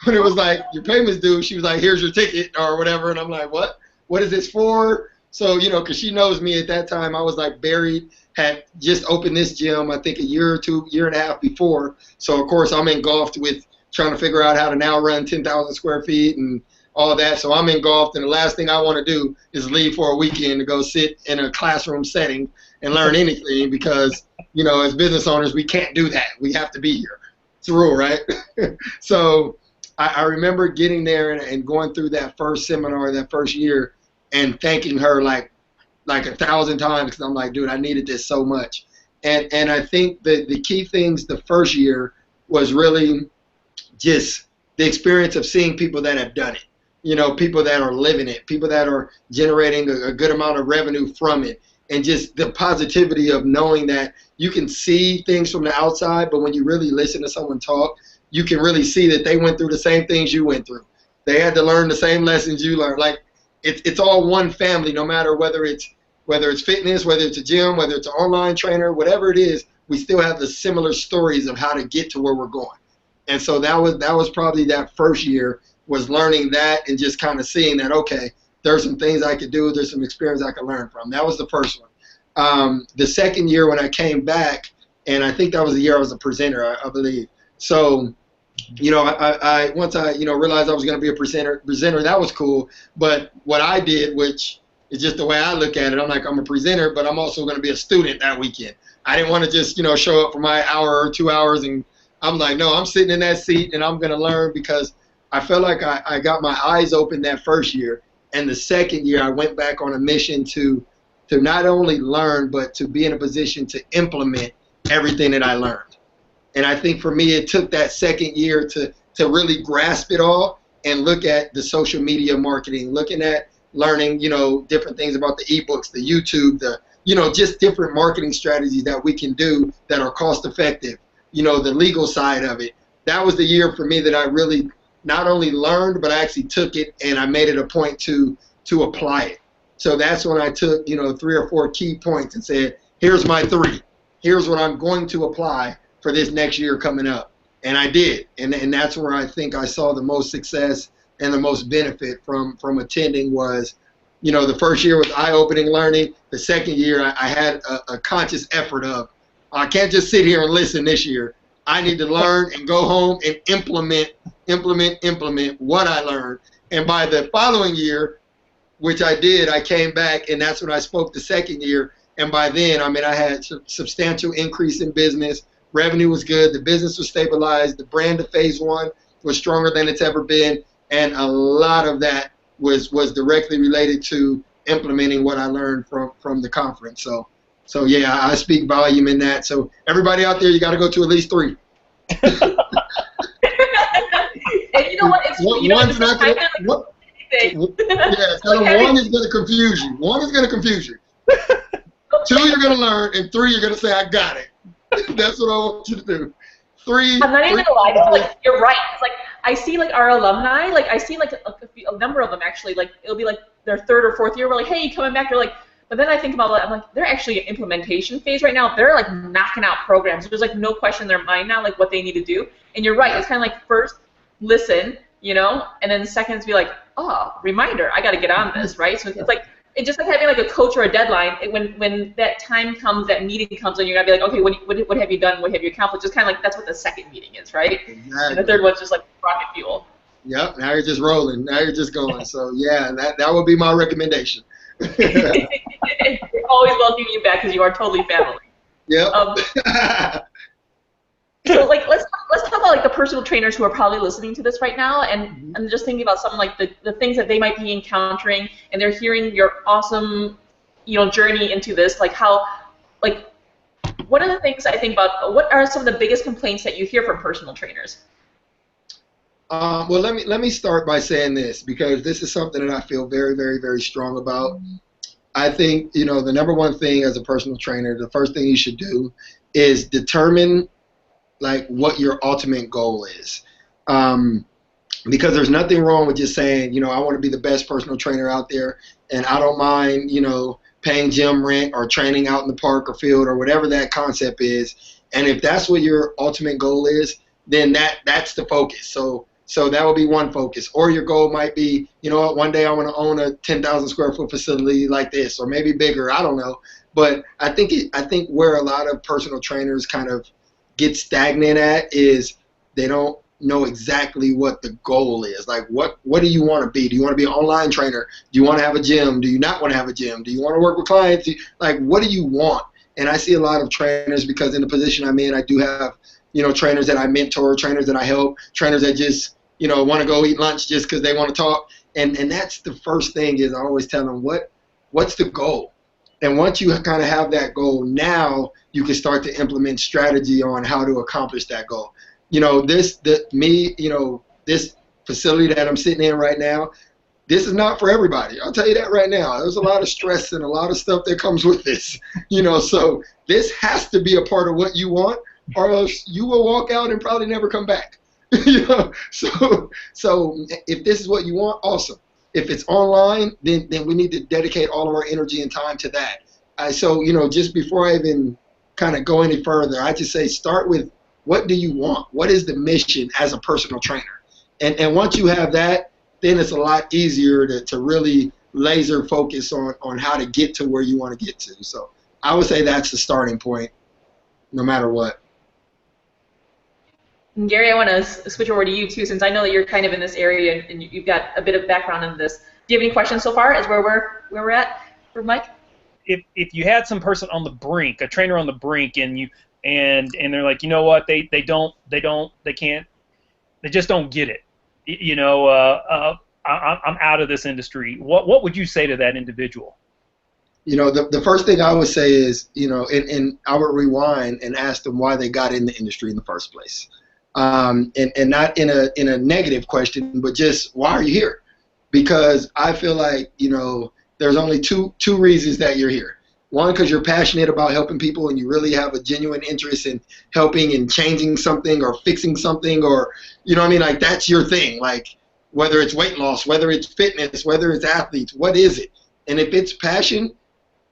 S2: when it was like, your payment's due, she was like, here's your ticket or whatever. And I'm like, what? What is this for? So, you know, because she knows me at that time, I was like buried, had just opened this gym, I think a year and a half before. So, of course, I'm engulfed with trying to figure out how to now run 10,000 square feet and all that. So I'm engulfed, and the last thing I want to do is leave for a weekend to go sit in a classroom setting and learn anything, because, you know, as business owners, we can't do that. We have to be here. It's a rule, right? So I remember getting there and going through that first seminar, that first year, and thanking her like 1,000 times, because I'm like, dude, I needed this so much. And I think that the key things the first year was really just the experience of seeing people that have done it. You know, people that are living it, people that are generating a good amount of revenue from it, and just the positivity of knowing that you can see things from the outside, but when you really listen to someone talk, you can really see that they went through the same things you went through. They had to learn the same lessons you learned. Like, it's all one family, no matter whether it's fitness, whether it's a gym, whether it's an online trainer, whatever it is, we still have the similar stories of how to get to where we're going. And so that was probably that first year, was learning that and just kind of seeing that, okay, there's some things I could do, there's some experience I could learn from. That was the first one. The second year when I came back, and I think that was the year I was a presenter, I believe. So, you know, I once I, you know, realized I was going to be a presenter, that was cool. But what I did, which is just the way I look at it, I'm like, I'm a presenter, but I'm also going to be a student that weekend. I didn't want to just, you know, show up for my hour or 2 hours, and I'm like, no, I'm sitting in that seat and I'm going to learn, because I felt like I got my eyes open that first year. And the second year, I went back on a mission to not only learn, but to be in a position to implement everything that I learned. And I think for me, it took that second year to really grasp it all and look at the social media marketing, looking at learning, you know, different things about the ebooks, the YouTube, you know, just different marketing strategies that we can do that are cost effective, you know, the legal side of it. that was the year for me that I really not only learned, but I actually took it and I made it a point to apply it. So that's when I took, 3 or 4 key points and said, here's my 3. Here's what I'm going to apply for this next year coming up. And I did. And that's where I think I saw the most success and the most benefit from attending was, the first year was eye-opening learning. The second year I had a conscious effort of, I can't just sit here and listen this year. I need to learn and go home and implement what I learned. And by the following year, which I did, I came back, and that's when I spoke the second year. And by then, I had substantial increase in business. Revenue was good. The business was stabilized. The brand of Phase 1 was stronger than it's ever been. And a lot of that was directly related to implementing what I learned from the conference. So yeah, I speak volume in that. So everybody out there, you got to go to at least 3.
S1: And you know what? It's
S2: one's not going to. Yeah, so 1 is going to confuse you. 1 is going to confuse you. 2, you're going to learn, and 3, you're going to say, I got it. That's what I want you to do. 3.
S1: I'm not even gonna lie. Like, you're right. It's like I see like our alumni. Like I see like a number of them actually. Like it'll be like their 3rd or 4th year. We're like, hey, you coming back? They're like, but then I think about it. I'm like, they're actually in implementation phase right now. They're like knocking out programs. There's like no question in their mind now like what they need to do. And you're right. It's kind of like first listen, and then second is be like, oh, reminder, I got to get on this, right? So it's like. It's just like having like a coach or a deadline. When that time comes, that meeting comes, and you're gonna be like, okay, what have you done? What have you accomplished? Just kind of like that's what the second meeting is, right?
S2: Exactly.
S1: And the third one's just like rocket fuel.
S2: Yep. Now you're just rolling. Now you're just going. So yeah, that would be my recommendation.
S1: Always welcoming you back because you are totally family.
S2: Yep.
S1: So like let's talk about like the personal trainers who are probably listening to this right now, and I'm just thinking about some like the things that they might be encountering, and they're hearing your awesome journey into this. Like how one of the things I think about, what are some of the biggest complaints that you hear from personal trainers?
S2: Well, let me start by saying this, because this is something that I feel very, very, very strong about. I think the number one thing as a personal trainer, the first thing you should do is determine like what your ultimate goal is, because there's nothing wrong with just saying, I want to be the best personal trainer out there, and I don't mind, paying gym rent or training out in the park or field or whatever that concept is. And if that's what your ultimate goal is, then that's the focus. So that would be one focus. Or your goal might be, one day I want to own a 10,000 square foot facility like this, or maybe bigger. I don't know. But I think where a lot of personal trainers kind of get stagnant at is they don't know exactly what the goal is. Like, what do you want to be? Do you want to be an online trainer? Do you want to have a gym? Do you not want to have a gym? Do you want to work with clients? Like, what do you want? And I see a lot of trainers, because in the position I'm in, I do have, trainers that I mentor, trainers that I help, trainers that just, want to go eat lunch just because they want to talk. And that's the first thing is I always tell them, what's the goal? And once you kind of have that goal, now you can start to implement strategy on how to accomplish that goal. This facility that I'm sitting in right now, this is not for everybody. I'll tell you that right now. There's a lot of stress and a lot of stuff that comes with this. So this has to be a part of what you want, or else you will walk out and probably never come back. So if this is what you want, awesome. If it's online, then we need to dedicate all of our energy and time to that. So just before I even kind of go any further, I just say start with, what do you want? What is the mission as a personal trainer? And once you have that, then it's a lot easier to really laser focus on how to get to where you want to get to. So I would say that's the starting point, no matter what.
S1: And Gary, I want to switch over to you too, since I know that you're kind of in this area and you've got a bit of background in this. Do you have any questions so far as where we're at for Mike?
S3: If you had some person on the brink, a trainer on the brink, and they're like, what, they just don't get it. I'm out of this industry. What would you say to that individual?
S2: The first thing I would say is, and I would rewind and ask them why they got in the industry in the first place. And not in a negative question, but just, why are you here? Because I feel like, there's only two reasons that you're here. One, because you're passionate about helping people and you really have a genuine interest in helping and changing something or fixing something, or, you know what I mean? Like, that's your thing. Like, whether it's weight loss, whether it's fitness, whether it's athletes, what is it? And if it's passion,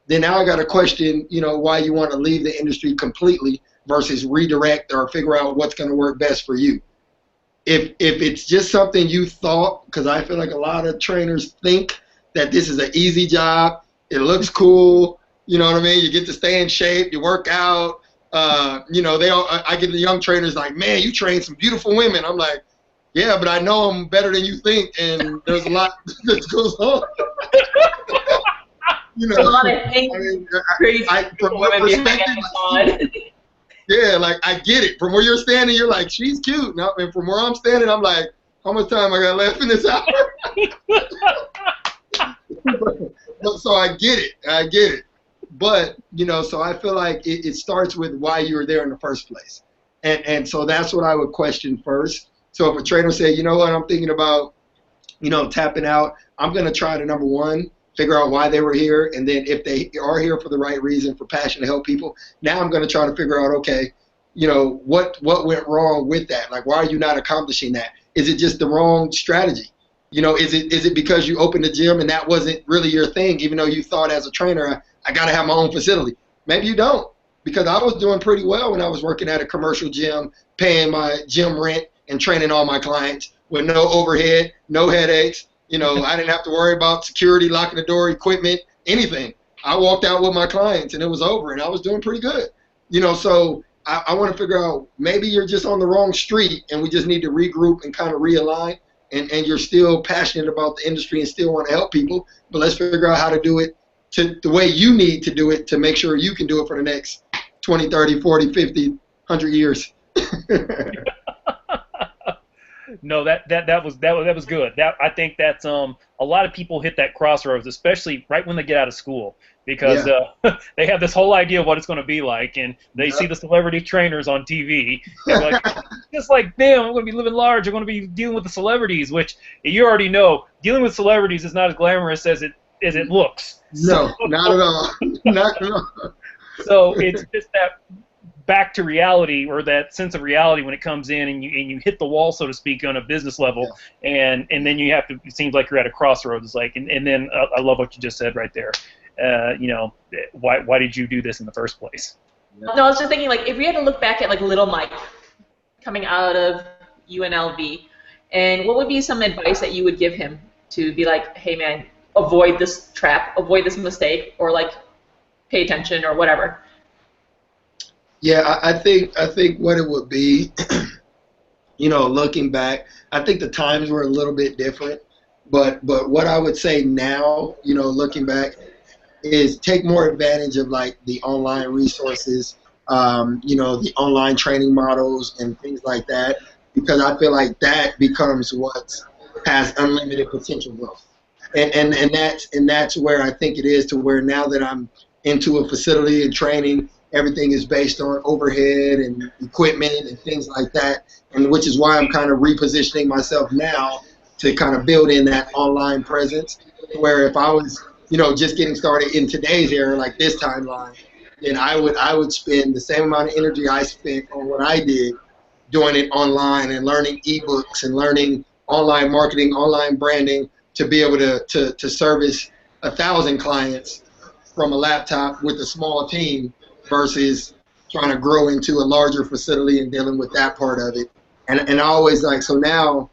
S2: then now I got to question, you know, why you want to leave the industry completely versus redirect or figure out what's going to work best for you. If it's just something you thought, because I feel like a lot of trainers think that this is an easy job, it looks cool, you know what I mean? You get to stay in shape, you work out. You know, I get the young trainers like, man, you train some beautiful women. I'm like, yeah, but I know I'm better than you think, and there's a lot that goes on. You know,
S1: a lot of hate, crazy
S2: from what perspective, yeah, like, I get it. From where you're standing, you're like, she's cute. Now, and from where I'm standing, I'm like, how much time I got left in this hour? So I get it. But, you know, so I feel like it starts with why you were there in the first place. And so that's what I would question first. So if a trainer said, you know what, I'm thinking about, you know, tapping out, I'm going to try to, number one, figure out why they were here, and then if they are here for the right reason, for passion to help people, now I'm going to try to figure out, okay, you know, what went wrong with that? Like, why are you not accomplishing that? Is it just the wrong strategy? You know, is it because you opened a gym and that wasn't really your thing, even though you thought as a trainer, I got to have my own facility? Maybe you don't, because I was doing pretty well when I was working at a commercial gym, paying my gym rent and training all my clients with no overhead, no headaches. You know, I didn't have to worry about security, locking the door, equipment, anything. I walked out with my clients and it was over, and I was doing pretty good. You know, so I want to figure out, maybe you're just on the wrong street and we just need to regroup and kind of realign, and you're still passionate about the industry and still want to help people, but let's figure out how to do it to the way you need to do it to make sure you can do it for the next 20, 30, 40, 50, 100 years.
S3: No, that was good. I think that's a lot of people hit that crossroads, especially right when they get out of school, because they have this whole idea of what it's going to be like, and they see the celebrity trainers on TV, and they're like, just like them, I'm going to be living large. I'm going to be dealing with the celebrities, which you already know, dealing with celebrities is not as glamorous as it looks.
S2: No, not at all. Not at all.
S3: So it's just that back to reality, or that sense of reality when it comes in and you hit the wall, so to speak, on a business level, and then you have to, it seems like you're at a crossroads. It's like, and then I love what you just said right there. You know, why did you do this in the first place?
S1: No, I was just thinking, like, if we had to look back at, like, little Mike coming out of UNLV, and what would be some advice that you would give him to be like, hey man, avoid this trap, avoid this mistake, or like pay attention or whatever?
S2: Yeah, I think what it would be, you know, looking back, I think the times were a little bit different, but what I would say now, you know, looking back, is take more advantage of, like, the online resources, you know, the online training models and things like that, because I feel like that becomes what has unlimited potential growth, and that's where I think it is, to where now that I'm into a facility and training, everything is based on overhead and equipment and things like that, and which is why I'm kind of repositioning myself now to kind of build in that online presence, where if I was, you know, just getting started in today's era, like this timeline, then I would spend the same amount of energy I spent on what I did doing it online and learning ebooks and learning online marketing, online branding, to be able to service 1,000 clients from a laptop with a small team, versus trying to grow into a larger facility and dealing with that part of it. And I always, like, so now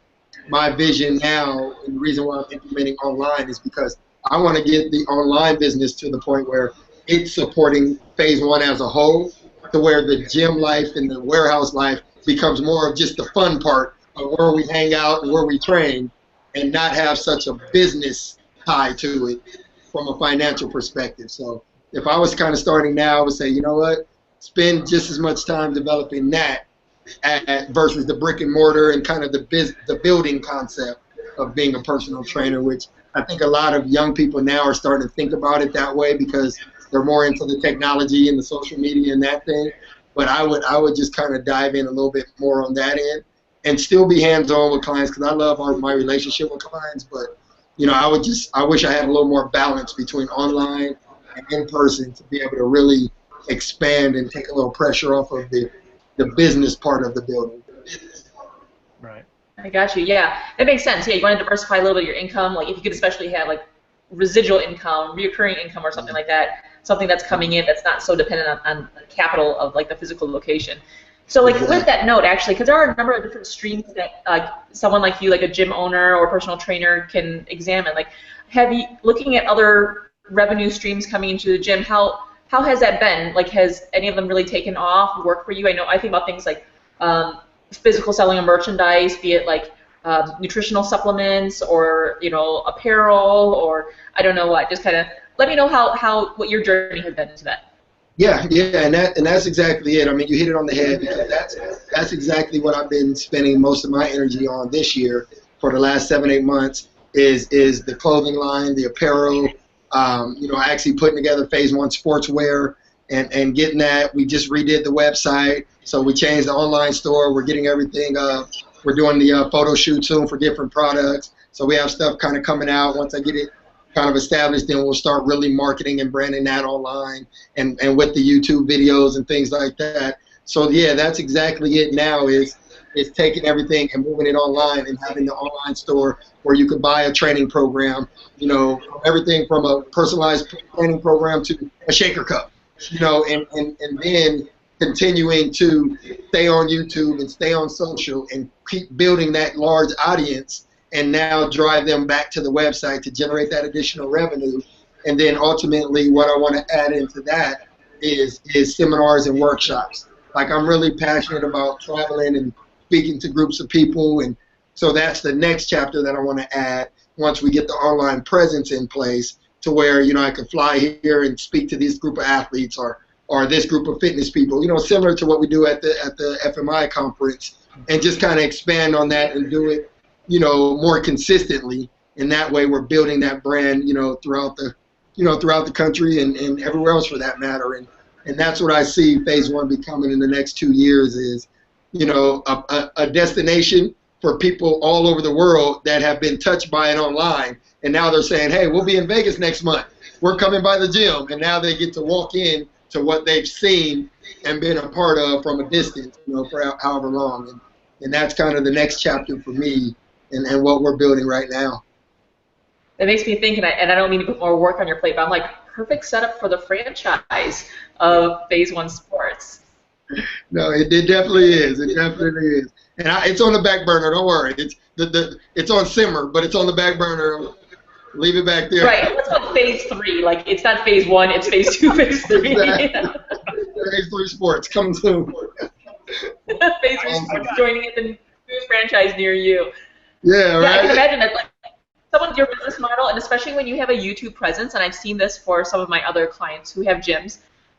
S2: my vision now, and the reason why I'm implementing online, is because I want to get the online business to the point where it's supporting phase one as a whole, to where the gym life and the warehouse life becomes more of just the fun part of where we hang out and where we train, and not have such a business tie to it from a financial perspective. So if I was kind of starting now, I would say, you know what, spend just as much time developing that versus the brick and mortar and kind of the building concept of being a personal trainer, which I think a lot of young people now are starting to think about it that way, because they're more into the technology and the social media and that thing. But I would just kind of dive in a little bit more on that end, and still be hands-on with clients, because I love my relationship with clients. But, you know, I wish I had a little more balance between online and in person to be able to really expand and take a little pressure off of the business part of the building.
S3: Right.
S1: I got you. Yeah, that makes sense. Yeah, you want to diversify a little bit of your income. Like if you could especially have like residual income, recurring income, or something like that. Something that's coming in that's not so dependent on the capital of like the physical location. So like with that note, actually, because there are a number of different streams that someone like you, like a gym owner or personal trainer, can examine. Like, have you looking at other revenue streams coming into the gym? How has that been? Like, has any of them really taken off, worked for you? I think about things like physical selling of merchandise, be it like nutritional supplements or apparel or I don't know what. Just kind of let me know what your journey has been into that.
S2: Yeah, and that's exactly it. I mean, you hit it on the head because that's exactly what I've been spending most of my energy on this year for the last 7-8 months is the clothing line, the apparel. Actually putting together Phase One sportswear and getting that. We just redid the website, so we changed the online store. We're getting everything up. We're doing the photo shoot soon for different products. So we have stuff kind of coming out. Once I get it kind of established, then we'll start really marketing and branding that online and with the YouTube videos and things like that. So yeah, that's exactly it now is taking everything and moving it online and having the online store where you could buy a training program, everything from a personalized training program to a shaker cup, and then continuing to stay on YouTube and stay on social and keep building that large audience and now drive them back to the website to generate that additional revenue. And then ultimately what I want to add into that is seminars and workshops. Like I'm really passionate about traveling and speaking to groups of people, and so that's the next chapter that I want to add once we get the online presence in place to where, I can fly here and speak to this group of athletes or this group of fitness people, similar to what we do at the FMI conference, and just kind of expand on that and do it more consistently. And that way we're building that brand, throughout the country and everywhere else for that matter. And that's what I see Phase One becoming in the next 2 years is, a destination for people all over the world that have been touched by it online. And now they're saying, hey, we'll be in Vegas next month. We're coming by the gym. And now they get to walk in to what they've seen and been a part of from a distance, for however long. And that's kind of the next chapter for me and what we're building right now.
S1: That makes me think, and I don't mean to put more work on your plate, but I'm like, perfect setup for the franchise of Phase One Sports.
S2: No, it definitely is. It definitely is. And it's on the back burner. Don't worry. It's on simmer, but it's on the back burner. Leave it back there.
S1: Right. What's called Phase 3? Like it's not Phase 1. It's Phase 2, Phase 3.
S2: Exactly. Phase 3 Sports coming soon.
S1: Phase 3 Sports joining the new franchise near you.
S2: Yeah. Right.
S1: Yeah, I can imagine that. Like, someone with your business model, and especially when you have a YouTube presence, and I've seen this for some of my other clients who have gyms,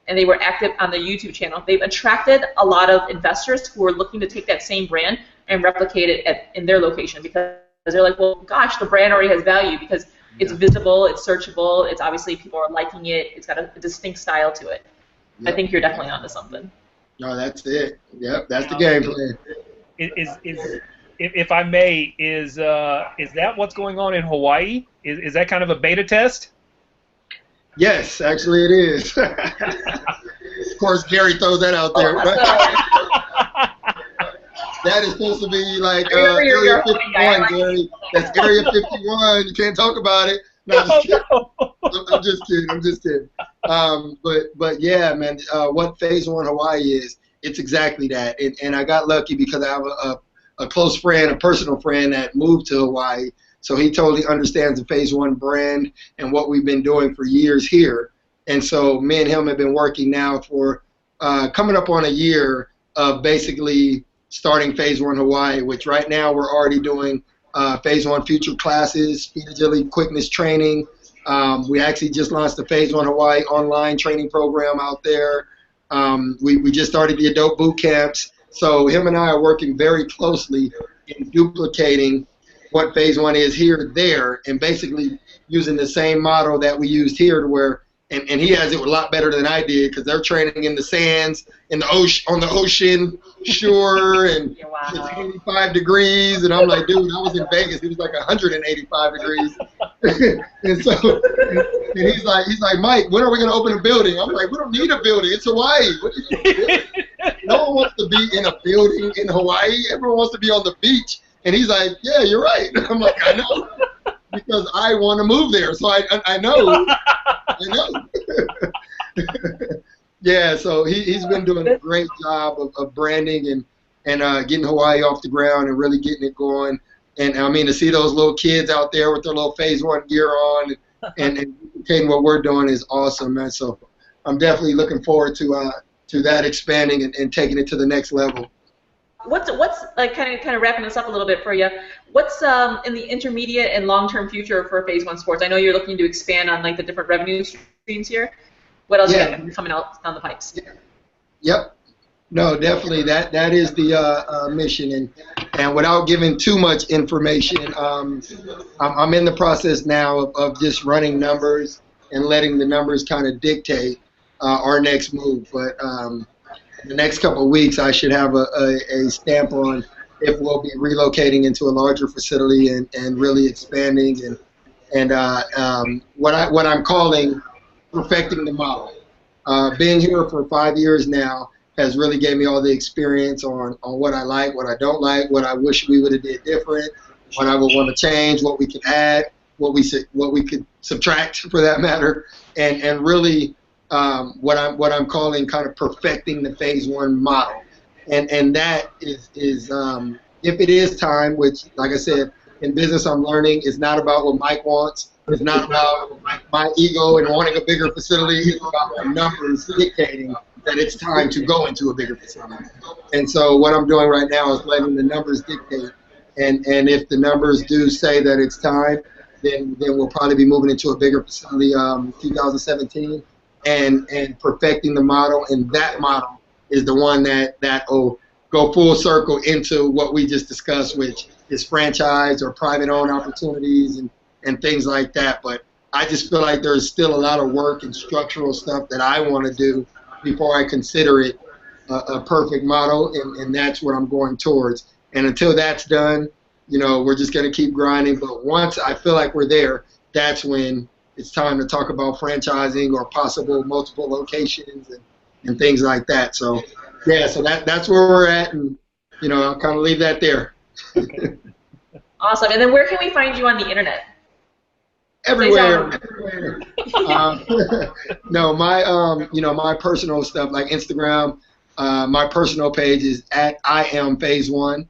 S1: and they were active on the YouTube channel, they've attracted a lot of investors who are looking to take that same brand and replicate it in their location because they're like, well, gosh, the brand already has value because it's visible, it's searchable, it's obviously people are liking it, it's got a distinct style to it. Yep. I think you're definitely onto something.
S2: No, that's it. Yep, that's the game plan.
S3: If I may, is that what's going on in Hawaii? Is that kind of a beta test?
S2: Yes, actually it is. Of course, Gary throws that out there. That is supposed to be like Area 51, Gary. That's Area 51. You can't talk about it. No, I'm just kidding. I'm just kidding. But yeah, man, what Phase One Hawaii is, it's exactly that. And I got lucky because I have a close friend, a personal friend that moved to Hawaii. So he totally understands the Phase One brand and what we've been doing for years here. And so me and him have been working now for coming up on a year of basically starting Phase One Hawaii, which right now we're already doing Phase One future classes, speed agility, quickness training. We actually just launched the Phase One Hawaii online training program out there. We just started the adult Bootcamps. So him and I are working very closely in duplicating what Phase One is here, there, and basically using the same model that we used here to where, and he has it a lot better than I did because they're training in the sands, in the ocean, on the ocean shore, and it's 85 degrees, and I'm like, dude, I was in Vegas, it was like 185 degrees, and And he's like, Mike, when are we going to open a building? I'm like, we don't need a building. It's Hawaii. What do you need? No one wants to be in a building in Hawaii. Everyone wants to be on the beach. And he's like, yeah, you're right. I'm like, I know, because I want to move there. So I know. I know. Yeah, so he's been doing a great job of branding and getting Hawaii off the ground and really getting it going. And I mean, to see those little kids out there with their little Phase 1 gear on and duplicating what we're doing is awesome, man. So I'm definitely looking forward to that expanding and taking it to the next level.
S1: What's like kind of wrapping this up a little bit for you? What's in the intermediate and long-term future for Phase 1 Sports? I know you're looking to expand on like the different revenue streams here. What else
S2: Yeah.
S1: is coming out down the pipes?
S2: Yep. No, definitely that is the mission, and without giving too much information, I'm in the process now of just running numbers and letting the numbers kind of dictate our next move. But the next couple of weeks, I should have a stamp on if we'll be relocating into a larger facility and really expanding and what I'm calling perfecting the model. Being here for 5 years now has really gave me all the experience on what I like, what I don't like, what I wish we would have did different, what I would want to change, what we could add, what we could subtract for that matter, and really what I'm calling kind of perfecting the Phase 1 model. And that is if it is time, which like I said, in business I'm learning, it's not about what Mike wants. It's not about my ego and wanting a bigger facility. It's about the numbers dictating that it's time to go into a bigger facility. And so what I'm doing right now is letting the numbers dictate. And if the numbers do say that it's time, then we'll probably be moving into a bigger facility 2017 and perfecting the model. And that model is the one that will go full circle into what we just discussed, which is franchise or private owned opportunities and things like that. But I just feel like there's still a lot of work and structural stuff that I want to do before I consider it a perfect model, and that's what I'm going towards. And until that's done, we're just going to keep grinding. But once I feel like we're there, that's when it's time to talk about franchising or possible multiple locations and things like that. So, yeah, so that's where we're at, and, I'll kind of leave that there.
S1: Awesome. And then where can we find you on the internet?
S2: Everywhere. No, my personal stuff like Instagram. My personal page is at @IamPhase1,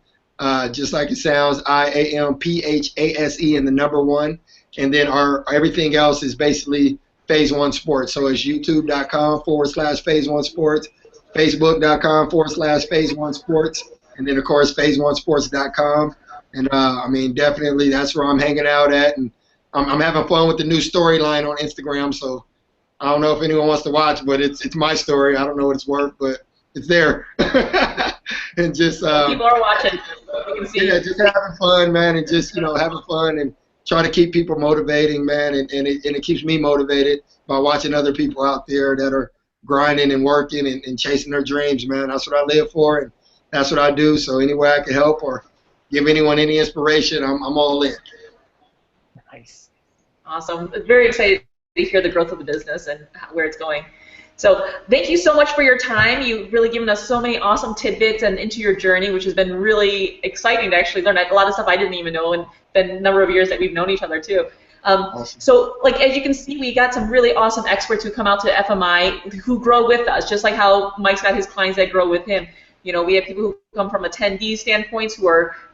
S2: just like it sounds. IAMPHASE and the number 1, and then everything else is basically Phase 1 Sports. So it's YouTube.com/Phase 1 Sports, Facebook.com/Phase 1 Sports, and then of course Phase1Sports.com. And I mean, definitely that's where I'm hanging out at, and I'm having fun with the new storyline on Instagram, so I don't know if anyone wants to watch, but it's my story. I don't know what it's worth, but it's there. And just
S1: people are watching. You can see.
S2: Yeah, just having fun, man, and just having fun and trying to keep people motivating, man, and it keeps me motivated by watching other people out there that are grinding and working and chasing their dreams, man. That's what I live for, and that's what I do. So any way I can help or give anyone any inspiration, I'm all in.
S3: Nice.
S1: Awesome. Very excited to hear the growth of the business and where it's going. So thank you so much for your time. You've really given us so many awesome tidbits and into your journey, which has been really exciting to actually learn. A lot of stuff I didn't even know, and been a number of years that we've known each other too.
S2: Awesome.
S1: So like as you can see, we got some really awesome experts who come out to FMI who grow with us, just like how Mike's got his clients that grow with him. We have people who come from attendee standpoints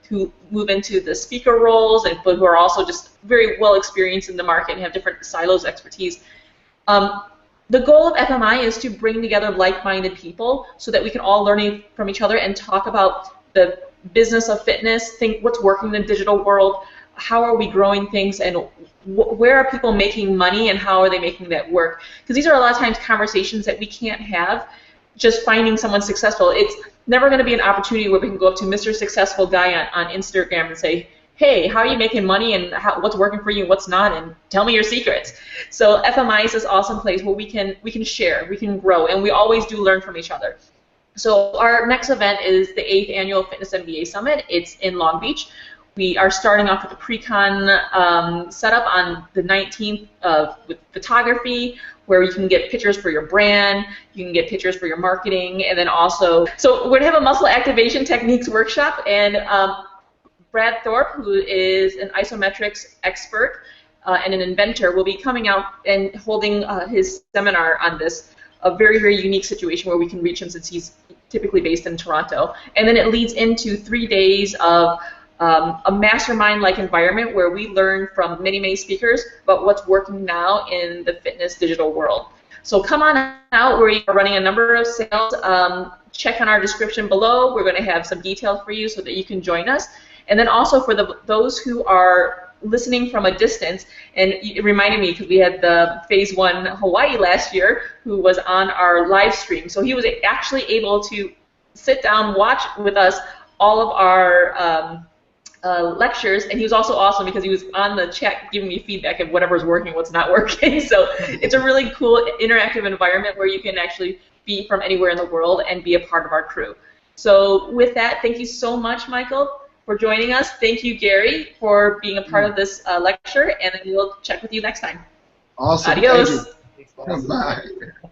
S1: who move into the speaker roles, but who are also just very well experienced in the market and have different silos of expertise. The goal of FMI is to bring together like-minded people so that we can all learn from each other and talk about the business of fitness, think what's working in the digital world, how are we growing things, and where are people making money and how are they making that work. Because these are a lot of times conversations that we can't have just finding someone successful. It's never going to be an opportunity where we can go up to Mr. Successful Guy on Instagram and say, hey, how are you making money and what's working for you and what's not, and tell me your secrets. So FMI is this awesome place where we can share, we can grow, and we always do learn from each other. So our next event is the 8th Annual Fitness MBA Summit. It's in Long Beach. We are starting off with a pre-con setup on the 19th with photography, where you can get pictures for your brand, you can get pictures for your marketing, and then also, so we're going to have a muscle activation techniques workshop, and Brad Thorpe, who is an isometrics expert and an inventor, will be coming out and holding his seminar on this, a very, very unique situation where we can reach him since he's typically based in Toronto. And then it leads into 3 days of a mastermind-like environment where we learn from many, many speakers about what's working now in the fitness digital world. So come on out. We are running a number of sales. Check on our description below. We're going to have some details for you so that you can join us. And then also for those who are listening from a distance, and it reminded me because we had the Phase 1 Hawaii last year who was on our live stream. So he was actually able to sit down, watch with us all of our lectures, and he was also awesome because he was on the chat giving me feedback of whatever's working, what's not working. So it's a really cool interactive environment where you can actually be from anywhere in the world and be a part of our crew. So with that, thank you so much, Michael, for joining us. Thank you, Gary, for being a part of this lecture, and then we'll check with you next time.
S2: Awesome.
S1: Adios.
S2: Thank you. Bye.